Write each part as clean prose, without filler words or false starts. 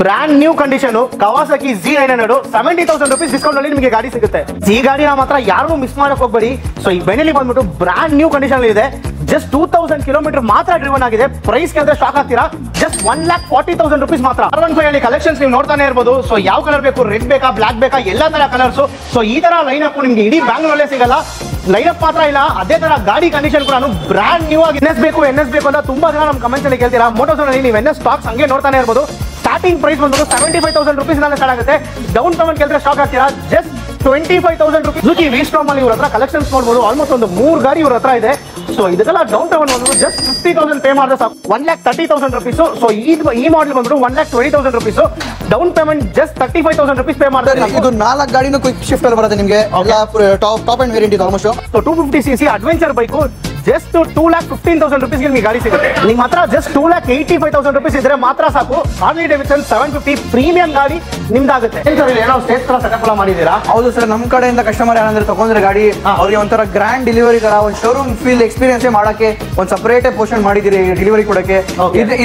Brand new condition Kawasaki Z900 70,000 rupees discount ಅಲ್ಲಿ ನಿಮಗೆ ಗಾಡಿ ಸಿಗುತ್ತೆ. ಈ ಗಾಡಿನ ಮಾತ್ರ ಯಾರು ಮಿಸ್ ಮಾಡಕ್ ಹೋಗ್ಬೇಡಿ. ಸೊ ಈ ಬೆನೆಲಿ ಬಂದ್ಬಿಟ್ಟು ಬ್ರಾಂಡ್ ನ್ಯೂ ಕಂಡೀಷನ್ ಇದೆ. ಜಸ್ಟ್ 2000 ಕಿಲೋಮೀಟರ್ ಮಾತ್ರ ಡ್ರಿವನ್ ಆಗಿದೆ. ಪ್ರೈಸ್ ಕೇಳಿದ್ರೆ ಶಾಕ್ ಆಗ್ತೀರಾ. ಜಸ್ಟ್ 1,40,000 ರೂಪೀಸ್ ಮಾತ್ರ. R15 ಅಲ್ಲಿ ಕಲೆಕ್ಷನ್ಸ್ ನೀವು ನೋಡ್ತಾನೆ ಇರಬಹುದು. ಸೊ ಯಾವ ಕಲರ್ ಬೇಕು, ರೆಡ್ ಬೇಕಾ, ಬ್ಲಾಕ್ ಬೇಕಾ, ಎಲ್ಲಾ ತರ ಕಲರ್ಸ್. ಸೊ ಈ ತರ ಲೈನ್ ಅಪ್ ನಿಮ್ಗೆ ಇಡೀ ಬ್ಯಾಂಗ್ಳೂರಲ್ಲೇ ಸಿಗಲ್ಲ. ಲೈನ್ ಅಪ್ ಮಾತ್ರ ಇಲ್ಲ, ಅದೇ ತರ ಗಾಡಿ ಕಂಡೀಷನ್ ಕೂಡ ಬ್ರಾಂಡ್ ನ್ಯೂ ಆಗಿ NS ಬೇಕು ಅಂತ ತುಂಬಾ ಜನ ನಮ್ಮ ಕಮೆಂಟ್ಸ್ ಅಲ್ಲಿ ಕೇಳ್ತೀರಾ. ಮೋಟೋಝೋನ್ ಅಲ್ಲಿ ನೀವು NS ಸ್ಟಾಕ್ಸ್ ಹಂಗೆ ನೋಡ್ತಾನೆ ಇರಬಹುದು. ಸ್ಟಾರ್ಟಿಂಗ್ ಪ್ರೈಸ್ ಬಂದ್ಬಿಟ್ಟು 75,000 ರೂಪೀಸ್ ಸ್ಟಾರ್ಟ್ ಆಗುತ್ತೆ. ಡೌನ್ ಪೇಮೆಂಟ್ ಕೇಳಿದ್ರೆ ಶಾಕ್ ಆಗ್ತೀರಾ. Just 25,000 rupees. ಸುಜುಕಿ ವಿ-ಸ್ಟ್ರಾಮ್ ಅಲ್ಲಿ ಇವ್ರ ಹತ್ರ ಕಲೆಕ್ಷನ್ಸ್ ನೋಡಬಹುದು. ಆಲ್ಮೋಸ್ಟ್ ಒಂದು 3 ಗಾಡಿ ಇವ್ರ ಹತ್ರ ಇದೆ. ಸೊ ಇದಕ್ಕೆಲ್ಲ ಡೌನ್ ಪೇಮೆಂಟ್ ಬಂದ್ಬಿಟ್ಟು ಜಸ್ಟ್ 50,000 ಪೇ ಮಾಡಿದ್ರೆ ಸಾಕು. 1,30,000 ರೂಪೀಸ್. ಸೊ ಈ ಮಾಡಲ್ ಬಂದ್ಬಿಟ್ಟು 1,20,000 rupees. Down payment just 35,000 rupees pay ಮಾಡಿದ್ರೆ ಇದು 4 ಗಾಡಿನೂ ಕ್ವಿಕ್ ಶಿಫ್ಟ್ ಅಲ್ಲಿ ಬರುತ್ತೆ ನಿಮಗೆ. ಟಾಪ್ ಅಂಡ್ ವೇರಿಯಂಟ್ ಇದೆ almost. So 250cc adventure bike just 2,15,000 rupees ನಿಮಗೆ ಗಾಡಿ ಸಿಗುತ್ತೆ. ನಿಮ್ಮ ಹತ್ರ ಜಸ್ಟ್ 2,85,000 ರೂಪೀಸ್ ಇದ್ರೆ ಮಾತ್ರ ಸಾಕು. ಹಾರ್ಲಿ ಡೇವಿಡ್ಸನ್ 750 ಪ್ರೀಮಿಯಂ ಗಾಡಿ ನಿಮ್ದಾಗುತ್ತೆ. ಏನೋ ಸ್ಟೇಜ್ ತರ ಸೆಟಪ್ ಎಲ್ಲ ಮಾಡಿದೀರಾ? ಹೌದು ಸರ್, ನಮ್ಮ ಕಡೆಯಿಂದ ಕಸ್ಟಮರ್ ಯಾರಂದ್ರೆ ತಗೊಂಡ್ರೆ ಗಾಡಿ ಅವ್ರಿಗೆ ಒಂಥರ ಗ್ರ್ಯಾಂಡ್ ಡೆಲಿವರಿ ತರ ಒಂದು ಶೋರೂಮ್ ಫೀಲ್ ಎಕ್ಸ್ಪೀರಿಯನ್ಸ್ ಮಾಡಕ್ಕೆ ಒಂದು ಸಪರೇಟ್ ಪೋರ್ಷನ್ ಮಾಡಿದಿರಿ ಡೆಲಿವರಿ ಕೊಡಕ್ಕೆ.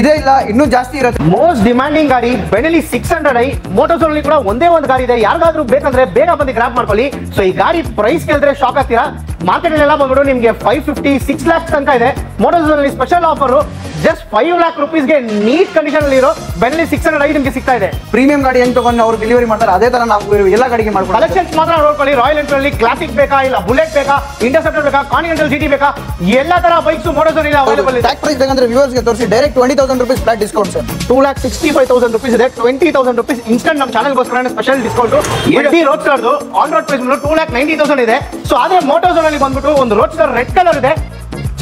ಇದೇ ಇಲ್ಲ, ಇನ್ನೂ ಜಾಸ್ತಿ ಇರುತ್ತೆ. ಮೋಸ್ಟ್ ಡಿಮ್ಯಾಂಡಿಂಗ್ ಗಾಡಿ ಬೆನೆಲಿ 600i. ಮೋಟೋಝೋನ್ ಅಲ್ಲಿ ಕೂಡ ಒಂದೇ ಒಂದು ಗಾಡಿ ಇದೆ. ಯಾರಿಗಾದ್ರೂ ಬೇಕಂದ್ರೆ ಬೇಗ ಬಂದು ಗ್ರಾಪ್ ಮಾಡ್ಕೊಳ್ಳಿ. ಸೊ ಈ ಗಾಡಿ ಪ್ರೈಸ್ ಕೇಳಿದ್ರೆ ಶಾಕ್ ಆಗ್ತೀರಾ. ಮಾರ್ಕೆಟ್ ಎಲ್ಲ ಬಂದ್ಬಿಟ್ಟು ನಿಮಗೆ 550 6 lakhs ತನಕ ಇದೆ. ಮೋಟೋಝೋನ್ ಅಲ್ಲಿ ಸ್ಪೆಷಲ್ ಆಫರ್ ಜಸ್ಟ್ 5 lakh ರೂಪೀಸ್ಗೆ ನೀಟ್ ಕಂಡೀಷನ್ ಅಲ್ಲಿ ಇರೋ ಬೆನೆಲಿ 600i ನಿಮಗೆ ಸಿಗ್ತಾ ಇದೆ. ಪ್ರೀಮಿಯಂ ಗಾಡಿ ಹೆಂಗ್ ತಗೊಂಡು ಅವ್ರು ಡೆಲಿವರಿ ಮಾಡ್ತಾರೆ ಅದೇ ತರ ನಾವು ಎಲ್ಲ ಗಾಡಿಗೆ ಮಾಡ್ಕೊಳ್ಳಿ. ಕಲೆಕ್ಷನ್ಸ್ ಮಾತ್ರ ನೋಡ್ಕೊಳ್ಳಿ. ರಾಯಲ್ ಎನ್ಫೀಲ್ಡ್ ಅಲ್ಲಿ ಕ್ಲಾಸಿಕ್ ಬೇಕಾ, ಇಲ್ಲ ಬುಲೆಟ್ ಬೇಕಾ, ಇಂಟರ್ಸೆಪ್ಟರ್ ಬೇಕಾ, ಕಾಂಟಿನೆಂಟಲ್ GT ಬೇಕಾ, ಎಲ್ಲಾ ತರ ಬೈಕ್ಸ್ ಮೋಟೋಝೋನ್ ಅಲ್ಲಿ ಅವೈಲೇಬಲ್ ಇದೆ. ಟ್ಯಾಕ್ ಪ್ರೈಸ್ ಬೇಕಂದ್ರೆ ವ್ಯೂವರ್ಸ್ ಗೆ ತೋರಿಸಿ direct 20,000 rupees flat discount sir. 2,65,000 rupees ಇದೆ. 20,000 ರೂಪೀಸ್ ಇನ್ಸ್ಟಂಟ್ ನಮ್ಮ ಚಾನಲ್ ಗೋಸ್ಕರ special discount. Road star on road price 2,90,000 ಇದೆ. ಸೊ ಆದ್ರೆ ಮೋಟೋಝೋನ್ ಅಲ್ಲಿ ಬಂದ್ಬಿಟ್ಟು ಒಂದು ರೋಡ್ ಸ್ಟಾರ್ ರೆಡ್ ಕಲರ್ ಇದೆ.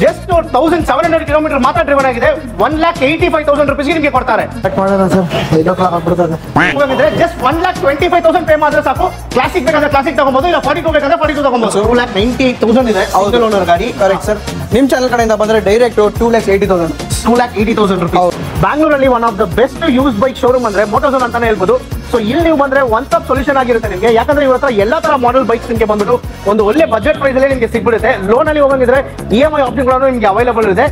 ಜಸ್ಟ್ 1,700 ಕಿಲೋಮೀಟರ್ ಮಾತ್ರ ಡ್ರಿವನ್ ಆಗಿದೆ. 1,85,000 ರೂಪೀಸ್ ನಿಮಗೆ ಕೊಡ್ತಾರೆ. ಜಸ್ಟ್ 1,25,000 ಪೇ ಮಾಡಿದ್ರೆ ಸಾಕು. ಕ್ಲಾಸಿಕ್ ಬೇಕಂದ್ರೆ ಕ್ಲಾಸಿಕ್ ತಗೋಬಹುದು, ಇಲ್ಲ 42 ಬೇಕಂದ್ರೆ 42 ತಗೋಬಹುದು. 2,98,000 ಇದೆ ಸಿಂಗಲ್ ಓನರ್ ಗಾಡಿ. Correct sir. ನಿಮ್ ಚಾನಲ್ ಕಡೆಯಿಂದ ಬಂದ್ರೆ ಡೈರೆಕ್ಟ್ 2,80,000 2,80,000 ರೂಪೀಸ್. ಬ್ಯಾಂಗ್ಳೂರಲ್ಲಿ one of the best used bike showroom ಅಂದ್ರೆ ಮೋಟೋಝೋನ್ ಅಂತಾನೆ ಹೇಳ್ಬೋದು. ಸೊ ಇಲ್ಲಿ ನೀವು ಬಂದ್ರೆ ಒನ್ ಸ್ಟಾಪ್ ಸೊಲ್ಯೂಷನ್ ಆಗಿರುತ್ತೆ ನಿಮಗೆ. ಯಾಕಂದ್ರೆ ಇವ್ರ ಹತ್ರ ಎಲ್ಲಾ ತರ ಮಾಡೆಲ್ ಬೈಕ್ಸ್ ನಿಮಗೆ ಬಂದ್ಬಿಟ್ಟು ಒಂದು ಒಳ್ಳೆ ಬಜೆಟ್ ಪ್ರೈಸ್ ಅಲ್ಲಿ ನಿಮಗೆ ಸಿಗ್ಬಿಡುತ್ತೆ. ಲೋನ್ ಅಲ್ಲಿ ಹೋಗಂಗಿದ್ರೆ EMI ಆಪ್ಷನ್ ನಿಮಗೆ ಅವೈಲೇಬಲ್ ಇದೆ.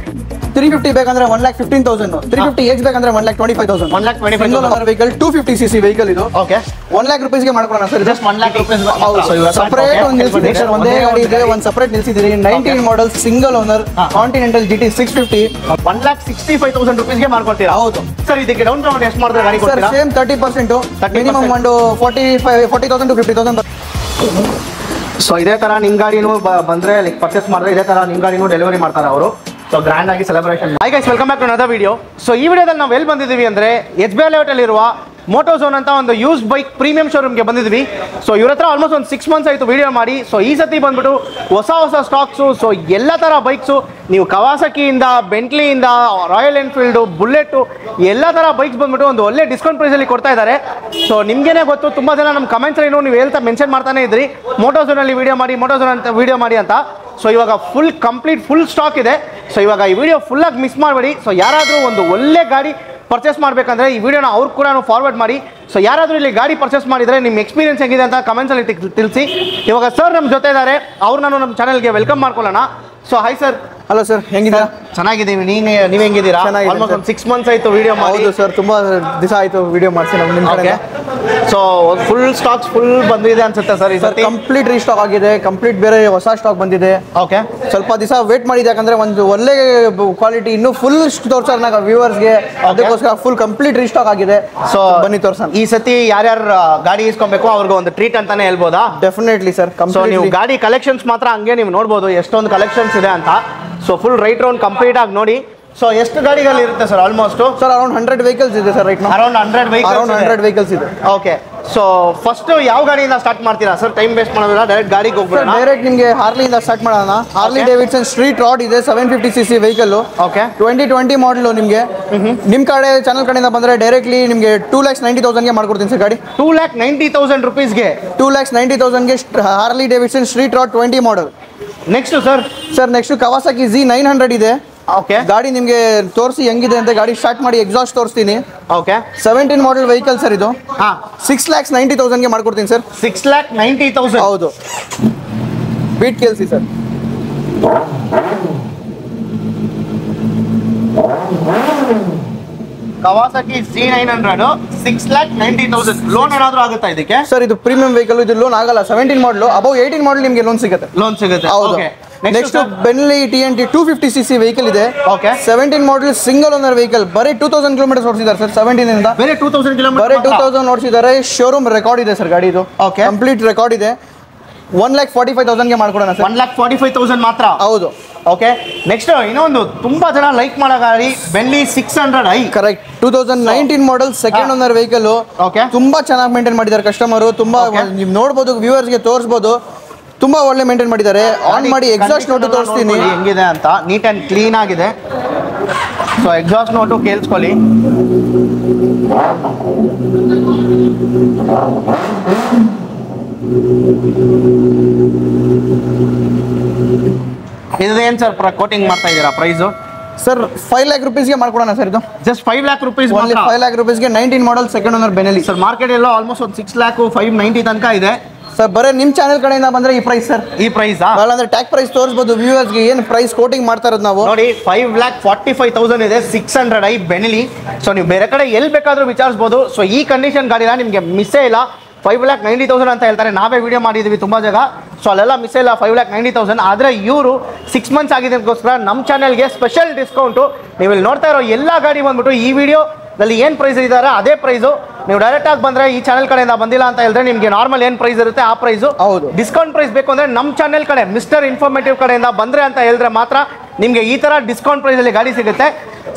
350 ಬೇಕಂದ್ರೆ 1,15,000, 350H ಬೇಕಂದ್ರೆ 1,25,000. 1,25,000 ವೆಹಿಕಲ್ 250cc ವೆಹಿಕಲ್ ಇದು. ಓಕೆ, 1 lakh ರೂಪೀಸ್ಗೆ ಮಾಡ್ಕೊಳ್ಳೋಣ sir. Just 1 lakh rupees. Separate ಒಂದು ನಿಲ್ಸಿದ್ದೀರಿ ಸರ್, ಒಂದೇ ಗಾಡಿ ಇದೆ, ಒಂದು ಸಪರೇಟ್ ನಿಲ್ಸಿದ್ದೀರಿ. 19 model single owner continental GT 650 1,65,000 ರೂಪೀಸ್ಗೆ ಮಾಡ್ಕೊಡ್ತೀರಾ? ಹೌದು ಸರ್. ಇದಕ್ಕೆ ಡೌನ್ ಪೇಮೆಂಟ್ ಎಷ್ಟು ಮಾಡಿದ್ರೆ ಗಾಡಿ ಸರ್? ಕೊಡ್ತೀರಾ? ಸೇಮ್ 30%, ಮಿನಿಮಮ್ ಒಂದು 40,000 to 50,000. ಸೊ ಇದೇ ತರ ನಿಮ್ ಗಾಡಿನೂ ಬಂದ್ರೆ ಲೈಕ್ ಪರ್ಚೇಸ್ ಮಾಡಿದ್ರೆ ಇದೇ ತರ ನಿಮ್ ಗಾಡಿನೂ ಡೆಲಿವರಿ ಮಾಡ್ತಾರೆ ಅವರು. ಸೊ ಗ್ರ್ಯಾಂಡ್ ಆಗಿ celebration. Hi guys, welcome back to another video. So ಈ ವಿಡಿಯೋದಲ್ಲಿ ನಾವು ಎಲ್ಲಿ ಬಂದಿದ್ದೀವಿ ಅಂದ್ರೆ SBI ಲೇಔಟ್ ಅಲ್ಲಿ ಇರುವ ಮೋಟೋಝೋನ್ ಅಂತ ಒಂದು ಯೂಸ್ ಬೈಕ್ ಪ್ರೀಮಿಯಂ ಶೋರೂಮ್ಗೆ ಬಂದಿದ್ವಿ. ಸೊ ಇವ್ರ ಹತ್ರ ಆಲ್ಮೋಸ್ಟ್ ಒಂದು 6 months ಆಯಿತು ವಿಡಿಯೋ ಮಾಡಿ. ಸೊ ಈ ಸತಿ ಬಂದ್ಬಿಟ್ಟು ಹೊಸ ಸ್ಟಾಕ್ಸು, ಸೊ ಎಲ್ಲ ಥರ ಬೈಕ್ಸು, ನೀವು ಕವಾಸಕಿಯಿಂದ, ಬೆಂಟ್ಲಿಯಿಂದ, ರಾಯಲ್ ಎನ್ಫೀಲ್ಡು, ಬುಲೆಟು, ಎಲ್ಲ ಥರ ಬೈಕ್ಸ್ ಬಂದ್ಬಿಟ್ಟು ಒಂದು ಒಳ್ಳೆ ಡಿಸ್ಕೌಂಟ್ ಪ್ರೈಸಲ್ಲಿ ಕೊಡ್ತಾ ಇದ್ದಾರೆ. ಸೊ ನಿಮಗೇನೆ ಗೊತ್ತು, ತುಂಬ ಜನ ನಮ್ಮ ಕಮೆಂಟ್ಸಲ್ಲಿ ನೀವು ಹೇಳ್ತಾ ಮೆನ್ಷನ್ ಮಾಡ್ತಾನೆ ಇದ್ರಿ ಮೋಟೋಝೋನಲ್ಲಿ ವಿಡಿಯೋ ಮಾಡಿ, ಮೋಟೋಝೋನ್ ಅಂತ ವಿಡಿಯೋ ಮಾಡಿ ಅಂತ. ಸೊ ಇವಾಗ ಫುಲ್ ಸ್ಟಾಕ್ ಇದೆ. ಸೊ ಇವಾಗ ಈ ವಿಡಿಯೋ ಫುಲ್ಲಾಗಿ ಮಿಸ್ ಮಾಡಬೇಡಿ. ಸೊ ಯಾರಾದರೂ ಒಂದು ಒಳ್ಳೆ ಗಾಡಿ ಪರ್ಚೇಸ್ ಮಾಡಬೇಕಂದ್ರೆ ಈ ವಿಡಿಯೋನ ಅವ್ರು ಕೂಡ ಫಾರ್ವರ್ಡ್ ಮಾಡಿ. ಸೊ ಯಾರಾದರೂ ಇಲ್ಲಿ ಗಾಡಿ ಪರ್ಚೇಸ್ ಮಾಡಿದರೆ ನಿಮ್ಮ ಎಕ್ಸ್ಪೀರಿಯನ್ಸ್ ಹೆಂಗಿದೆ ಅಂತ ಕಮೆಂಟ್ಸಲ್ಲಿ ತಿಳಿಸಿ. ಇವಾಗ ಸರ್ ನಮ್ಮ ಜೊತೆ ಇದ್ದಾರೆ, ಅವ್ರು ನಾನು ನಮ್ಮ ಚಾನಲ್ಗೆ ವೆಲ್ಕಮ್ ಮಾಡ್ಕೊಳ್ಳೋಣ. So hi sir. Hello sir, ಹೆಂಗಿದ್ದೀರಾ? ಚೆನ್ನಾಗಿದ್ದೀವಿ. ನೀವು ಹೆಂಗಿದ್ದೀರಾ? ಆಲ್ಮೋಸ್ಟ್ ಒಂದು 6 months ಆಯಿತು ವಿಡಿಯೋ ಮಾಡಿ. ಹೌದು ಸರ್, ತುಂಬಾ ದಿವಸ ಆಯಿತು ವಿಡಿಯೋ ಮಾಡಿಸಿ ನಮ್ಮ ನಿಮ್ಮ ಕಡೆ. ಸೊ ಫುಲ್ ಸ್ಟಾಕ್ಸ್ ಬಂದಿದೆ ಅನ್ಸುತ್ತೆ ಸರ್ ಈ ಸತಿ? ಕಂಪ್ಲೀಟ್ ರೀಸ್ಟಾಕ್ ಆಗಿದೆ, ಕಂಪ್ಲೀಟ್ ಬೇರೆ ಹೊಸ ಸ್ಟಾಕ್ ಬಂದಿದೆ. ಓಕೆ, ಸ್ವಲ್ಪ ದಿವಸ ವೇಟ್ ಮಾಡಿದೆ ಯಾಕಂದ್ರೆ ಒಂದು ಒಳ್ಳೆ ಕ್ವಾಲಿಟಿ ಇನ್ನೂ ಫುಲ್ ತೋರ್ಸೋಣ ನಾವು ವ್ಯೂವರ್ಸ್ಗೆ, ಅದಕ್ಕೋಸ್ಕರ ಫುಲ್ ಕಂಪ್ಲೀಟ್ ರೀಸ್ಟಾಕ್ ಆಗಿದೆ. ಸೊ ಬನ್ನಿ ತೋರ್ಸೋಣ. ಈ ಸತಿ ಯಾರ್ಯಾರು ಗಾಡಿ ಇಸ್ಕೊಬೇಕು ಅವ್ರಿಗೆ ಒಂದು ಟ್ರೀಟ್ ಅಂತಾನೆ ಹೇಳ್ಬೋದಾ? Definitely sir. ಸೊ ನೀವು ಗಾಡಿ ಕಲೆಕ್ಷನ್ಸ್ ಮಾತ್ರ ಹಂಗೆ ನೀವು ನೋಡ್ಬೋದು ಎಷ್ಟೊಂದು ಕಲೆಕ್ಷನ್ಸ್ ಇದೆ ಅಂತ. So full right round complete ಆಗಿ ನೋಡಿ. ಸೊ ಎಷ್ಟು ಗಾಡಿಗಳು ಇರುತ್ತೆ sir? Almost sir around 100 vehicles ಇದೆ ಸರ್. ರೈಟ್ ಅರೌಂಡ್ 100 ವೆಹಿಕಲ್ಸ್ ಇದೆ. ಓಕೆ, ಸೊ ಫಸ್ಟ್ ಯಾವ ಗಾಡಿಯಿಂದ ಸ್ಟಾರ್ಟ್ ಮಾಡ್ತೀರಾ ಸರ್? ಟೈಮ್ ವೇಸ್ಟ್ ಮಾಡೋದಿಲ್ಲ, ಡೈರೆಕ್ಟ್ ಗಾಡಿಗೆ ಹೋಗ್ಬಿಡೋಣ. ಡೈರೆಕ್ಟ್ ನಿಮಗೆ ಹಾರ್ಲಿಯಿಂದ ಸ್ಟಾರ್ಟ್ ಮಾಡೋಣ. ಹಾರ್ಲಿ ಡೇವಿಡ್ಸನ್ ಸ್ಟ್ರೀಟ್ ರಾಡ್ ಇದೆ, 750cc ವೆಹಿಕಲ್. ಓಕೆ, 2020 ಮಾಡಲು. ನಿಮಗೆ ನಿಮ್ಮ ಕಡೆ ಚಾನಲ್ ಕಡೆಯಿಂದ ಬಂದರೆ ಡೈರೆಕ್ಟ್ಲಿ ನಿಮಗೆ 2,90,000ಗೆ ಮಾಡ್ಕೊಡ್ತೀನಿ ಸರ್ ಗಾಡಿ. 2,90,000 ರೂಪೀಸ್ಗೆ 2,90,000ಗೆ Harley Davidson Street Rod 20 model. Next sir next Kawasaki Z900 ಇದೆ. ಓಕೆ, ಗಾಡಿ ನಿಮಗೆ ತೋರಿಸಿ ಹೆಂಗಿದೆ ಅಂತ. ಗಾಡಿ ಸ್ಟಾರ್ಟ್ ಮಾಡಿ ಎಕ್ಸಾಸ್ಟ್ ತೋರಿಸ್ತೀನಿ. ಓಕೆ, 17 ಮಾಡಲ್ ವೆಹಿಕಲ್ ಸರ್ ಇದು. 6,90,000ಗೆ ಮಾಡ್ಕೊಡ್ತೀನಿ ಸರ್. 6,90,000. ಹೌದು, ಬೀಟ್ ಕೇಳಿಸಿ ಸರ್. ಕವಾಸಕಿ Z900 6,90,000 ಲೋನ್ ಏನಾದ್ರು ಆಗುತ್ತಾ ಇದಕ್ಕೆ? ಸರ್ ಇದು ಪ್ರೀಮಿಯಂ ವೆಹಿಕಲ್, ಇದು ಲೋನ್ ಆಗಲ್ಲ. 17 ಮಾಡಲು, ಅಬೌವ್ 18 ಮಾಡಲ್ ನಿಮಗೆ ಲೋನ್ ಸಿಗುತ್ತೆ. ಲೋನ್ ಸಿಗುತ್ತೆ. ಹೌದು. ನೆಕ್ಸ್ಟ್ ಬೆನ್ಲಿ TNT 250cc ವೆಹಿಕಲ್ ಇದೆ. Okay. 17 model single owner vehicle, ಬರೀ 2000 ಕಿಲೋಮೀಟರ್ ಓಡಿಸಿದ್ದಾರೆ ಸರ್. 17 ಇಂದ ಬೇರೆ 2000 ಕಿಲೋಮೀಟರ್, ಬರೀ 2000 ಓಡಿಸಿದ್ದಾರೆ. ಶೋರೂಮ್ ರೆಕಾರ್ಡ್ ಇದೆ ಸರ್ ಗಾಡಿ ಇದು. ಓಕೆ. ಕಂಪ್ಲೀಟ್ ರೆಕಾರ್ಡ್ ಇದೆ. 1,45,000 ಗೆ ಮಾಡ್ಕೊಡೋಣ ಸರ್. 1,45,000 ಮಾತ್ರ. ಹೌದು. ಓಕೆ. ನೆಕ್ಸ್ಟ್ ಇನ್ನೊಂದು ತುಂಬಾ ಜನ ಲೈಕ್ ಮಾಡೋ ಗಾಡಿ ಬೆನ್ಲಿ 600i. Correct. 2019 model second owner vehicle. Okay. ತುಂಬಾ ಚೆನ್ನಾಗಿ ಮೇಂಟೈನ್ ಮಾಡಿದ್ದಾರೆ ಕಸ್ಟಮರ್. ತುಂಬಾ ನೀವು ನೋಡಬಹುದು, ವ್ಯೂವರ್ಸ್ ಗೆ ತೋರಿಸಬಹುದು, ತುಂಬಾ ಒಳ್ಳೆ ಮೇಂಟೈನ್ ಮಾಡಿದ್ದಾರೆ. ಆನ್ ಮಾಡಿ ಎಕ್ಸಾಸ್ಟ್ ನೋಟು ತೋರಿಸ್ತೀನಿ ಹೆಂಗಿದೆ ಅಂತ. ನೀಟ್ ಅಂಡ್ ಕ್ಲೀನ್ ಆಗಿದೆ. ಸೊ ಎಕ್ಸಾಸ್ಟ್ ನೋಟು ಕೇಳಿಸ್ಕೊಳ್ಳಿ. ಇದೇನು ಸರ್ ಕೋಟಿಂಗ್ ಮಾಡ್ತಾ ಇದ್ದೀರಾ ಪ್ರೈಸು? ಸರ್ 5 lakh rupeesಗೆ ಮಾಡ್ಕೊಡೋಣ ಸರ್. ಇದು just 5 lakh rupees. Only 5 lakh rupeesಗೆ 19 model second owner Benelli. Sir market ಎಲ್ಲ ಆಲ್ಮೋಸ್ಟ್ ಒಂದು 6,590 ತನಕ ಇದೆ ಸರ್. ಬರೀ ನಿಮ್ಮ ಚಾನೆಲ್ ಕಡೆಯಿಂದ ಬಂದ್ರೆ ಈ ಪ್ರೈಸ್ ಸರ್. ಈ ಪ್ರೈಸ್ ಅಂದ್ರೆ ಟ್ಯಾಗ್ ಪ್ರೈಸ್ ತೋರಿಸಬಹುದು ವ್ಯೂವರ್ಸ್ಗೆ, ಏನು ಪ್ರೈಸ್ ಕೋಟಿಂಗ್ ಮಾಡ್ತಾ ಇರೋದು ನಾವು ನೋಡಿ. 5,45,000 ಇದೆ 600i ಬೆನೆಲಿ. ಸೊ ನೀವು ಬೇರೆ ಕಡೆ ಎಲ್ಲಿ ಬೇಕಾದ್ರೂ ವಿಚಾರಿಸಬಹುದು. ಸೊ ಈ ಕಂಡೀಷನ್ ಗಾಡಿನ ನಿಮಗೆ ಮಿಸ್ಸೇ ಇಲ್ಲ. 5,90,000 ಅಂತ ಹೇಳ್ತಾರೆ. ನಾವೇ ವಿಡಿಯೋ ಮಾಡಿದ್ದೀವಿ ತುಂಬ ಜಾಗ. ಸೊ ಅಲ್ಲೆಲ್ಲ ಮಿಸ್ ಇಲ್ಲ 5,90,000. ಆದರೆ ಇವರು 6 months ಆಗಿದೆ ಅದಕ್ಕೋಸ್ಕರ ನಮ್ಮ ಚಾನೆಲ್ಗೆ ಸ್ಪೆಷಲ್ ಡಿಸ್ಕೌಂಟು. ನೀವು ಇಲ್ಲಿ ನೋಡ್ತಾ ಇರೋ ಎಲ್ಲ ಗಾಡಿ ಬಂದ್ಬಿಟ್ಟು ಈ ವಿಡಿಯೋದಲ್ಲಿ ಏನು ಪ್ರೈಸ್ ಇದ್ದಾರೆ ಅದೇ ಪ್ರೈಸು. ನೀವು ಡೈರೆಕ್ಟಾಗಿ ಬಂದರೆ ಈ ಚಾನೆಲ್ ಕಡೆಯಿಂದ ಬಂದಿಲ್ಲ ಅಂತ ಹೇಳಿದ್ರೆ ನಿಮಗೆ ನಾರ್ಮಲ್ ಏನು ಪ್ರೈಸ್ ಇರುತ್ತೆ ಆ ಪ್ರೈಸು. ಹೌದು. ಡಿಸ್ಕೌಂಟ್ ಪ್ರೈಸ್ ಬೇಕು ಅಂದರೆ ನಮ್ಮ ಚಾನೆಲ್ ಕಡೆ ಮಿಸ್ಟರ್ ಇನ್ಫಾರ್ಮೇಟಿವ್ ಕಡೆಯಿಂದ ಬಂದರೆ ಅಂತ ಹೇಳಿದ್ರೆ ಮಾತ್ರ ನಿಮಗೆ ಈ ಥರ ಡಿಸ್ಕೌಂಟ್ ಪ್ರೈಸಲ್ಲಿ ಗಾಡಿ ಸಿಗುತ್ತೆ.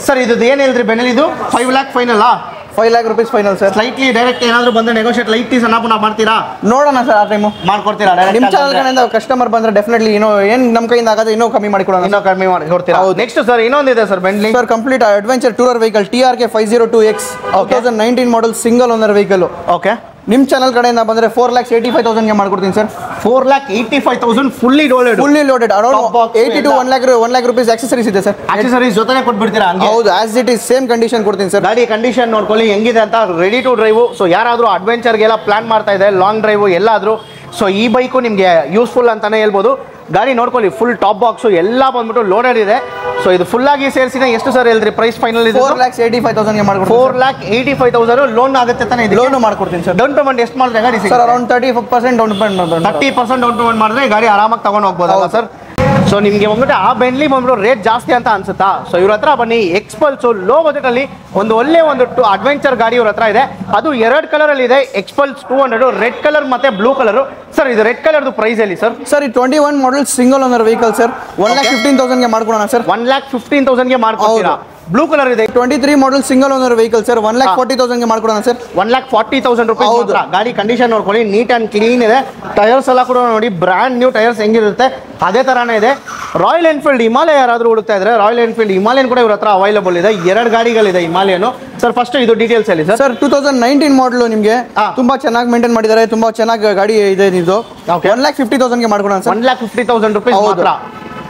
ಸರ್ ಇದು ಏನು ಹೇಳಿದ್ರಿ ಬೆನೆಲಿದು? 5 lakh ಫೈನಲ್ಲಾ? 5 lakh rupees final sir. Slightly direct ಏನಾದರೂ ಬಂದರೆ ನೆಗೋಷಿಯೇಟ್ ಲೈಟ್ ಸಣ್ಣ ಪುನಃ ಮಾಡ್ತೀರಾ? ನೋಡೋಣ ಸರ್, ಆ ಟೈಮು ಮಾಡ್ಕೊಡ್ತೀರಾ? ನಿಮ್ಮ ಚಾನಲ್ ಕಡೆಯಿಂದ ಕಸ್ಟಮರ್ ಬಂದ್ರೆ ಡೆಫಿನೆಟ್ಲಿ ಏನು ನಮ್ಮ ಕೈಯಿಂದ ಆಗೋದು ಇನ್ನೂ ಕಮ್ಮಿ ಮಾಡಿಕೊಡೋಣ. ಇನ್ನೂ ಕಮ್ಮಿ ಮಾಡಿ ಕೊಡ್ತೀರಾ? ನೆಕ್ಸ್ಟ್ ಸರ್ ಇನ್ನೊಂದಿದೆ sir Bentley. Sir complete adventure tourer vehicle TRK 502X 2019 model single owner vehicle. Okay. ನಿಮ್ಮ ಚಾನಲ್ ಕಡೆಯಿಂದ ಬಂದ್ರೆ 4,85,000ಗೆ ಮಾಡ್ಕೊಡ್ತೀನಿ sir. 4,85,000 fully loaded around 80 to 1 lakh rupees accessories ಇದೆ ಸರ್. ಆಕ್ಸೆಸರೀಸ್ ಜೊತೆನೇ ಕೊಟ್ಬಿಡ್ತೀರಾ? ಹೌದು, as it is same condition ಕೊಡ್ತೀನಿ ಸರ್. ಗಾಡಿ ಕಂಡೀಷನ್ ನೋಡ್ಕೊಳ್ಳಿ ಹೆಂಗಿದೆ ಅಂತ. Ready to drive. ಸೊ ಯಾರಾದರೂ ಅಡ್ವೆಂಚರ್ಗೆಲ್ಲ ಪ್ಲಾನ್ ಮಾಡ್ತಾ ಇದೆ, ಲಾಂಗ್ ಡ್ರೈವ್ ಎಲ್ಲಾದರೂ, ಸೊ ಈ ಬೈಕು ನಿಮಗೆ ಯೂಸ್ಫುಲ್ ಅಂತಾನೆ ಹೇಳ್ಬೋದು. ಗಾಡಿ ನೋಡ್ಕೊಳ್ಳಿ, ಫುಲ್ ಟಾಪ್ ಬಾಕ್ಸು ಎಲ್ಲ ಬಂದ್ಬಿಟ್ಟು ಲೋಡೆಡ್ ಇದೆ. ಸೊ ಇದು ಫುಲ್ ಆಗಿ ಸೇರಿಸಿನ ಎಷ್ಟು ಸರ್ ಹೇಳಿದ್ರಿ ಪ್ರೈಸ್ ಫೈನಲ್? ಇದೆ 4,85,000ಗೆ ಮಾಡ್ಕೊಡ್ತೀನಿ. 4,85,000 ಲೋನ್ ಆಗುತ್ತೆ ತಾನೆ? ಲೋನ್ ಮಾಡ್ಕೊಡ್ತೀನಿ ಸರ್. ಡೌನ್ ಪೇಮೆಂಟ್ ಎಷ್ಟು ಮಾಡಿದ್ರೆ ಗಾಡಿ sir? Around 30% down payment. 30% down payment ಮಾಡಿದ್ರೆ ಗಾಡಿ ಆರಾಮಾಗಿ ತಗೊಂಡು ಹೋಗ್ಬೋದಲ್ಲ ಸರ್? ಸೊ ನಿಮಗೆ ಬಂದ್ಬಿಟ್ಟು ಆ ಬೆಂಟ್ಲಿ ಬಂದ್ಬಿಟ್ಟು ರೇಟ್ ಜಾಸ್ತಿ ಅಂತ ಅನ್ಸುತ್ತಾ? ಸೊ ಇವ್ರ ಹತ್ರ ಬನ್ನಿ. ಎಕ್ಸ್ಪಲ್ಸು ಲೋ ಬಜೆಟಲ್ಲಿ ಒಂದು ಒಳ್ಳೆ ಒಂದು ಅಡ್ವೆಂಚರ್ ಗಾಡಿ ಇವ್ರ ಹತ್ರ ಇದೆ. ಅದು 2 ಕಲರಲ್ಲಿ ಇದೆ. ಎಕ್ಸ್ಪಲ್ಸ್ 200 ರೆಡ್ ಕಲರ್ ಮತ್ತೆ ಬ್ಲೂ ಕಲರ್. ಸರ್ ಇದು ರೆಡ್ ಕಲರ್ದು ಪ್ರೈಸ್ ಎಲ್ಲಿ ಸರ್? ಸರ್ ಈ 21 model single owner vehicle sir. 1,15,000ಗೆ ಮಾಡ್ಕೊಡೋಣ ಸರ್. 1,15,000ಗೆ ಮಾಡ್ಕೊಡ್ತೀರಾ? ಬ್ಲೂ ಕಲರ್ ಇದೆ. 23 model single owner vehicle sir. 1,40,000ಗೆ ಮಾಡ್ಕೊಡೋಣ ಸರ್. 1,40,000 ರೂಪಾಯಿ. ಗಾಡಿ ಕಂಡೀಷನ್ ನೋಡ್ಕೊಳ್ಳಿ, ನೀಟ್ ಅಂಡ್ ಕ್ಲೀನ್ ಇದೆ. ಟೈರ್ಸ್ ಎಲ್ಲ ಕೂಡ ನೋಡಿ, ಬ್ರ್ಯಾಂಡ್ ನ್ಯೂ ಟೈರ್ಸ್ ಹೆಂಗಿರುತ್ತೆ ಅದೇ ಥರನೇ ಇದೆ. ರಾಯಲ್ ಎನ್ಫೀಲ್ಡ್ ಹಿಮಾಲಯ ಯಾರಾದರೂ ಹುಡುಕ್ತಾ ಇದ್ರೆ ರಾಯಲ್ ಎನ್ಫೀಲ್ಡ್ ಹಿಮಾಲಯನ್ ಕೂಡ ಇವ್ರ ಹತ್ರ ಅವೈಲೇಬಲ್ ಇದೆ. 2 ಗಾಡಿಗಳಿದೆ ಹಿಮಾಲಯನು. ಸರ್ ಫಸ್ಟ್ ಇದು ಡೀಟೇಲ್ಸ್ ಹೇಳಿ ಸರ್. 2019 ಮಾಡಲು ನಿಮಗೆ ತುಂಬಾ ಚೆನ್ನಾಗಿ ಮೇಂಟೈನ್ ಮಾಡಿದ್ದಾರೆ. ತುಂಬಾ ಚೆನ್ನಾಗಿ ಗಾಡಿ ಇದೆ. ಇದು 1,50,000ಗೆ ಮಾಡ್ಕೊಡೋಣ ಸರ್. 1,50,000 ರೂಪಾಯಿ ಮಾತ್ರ.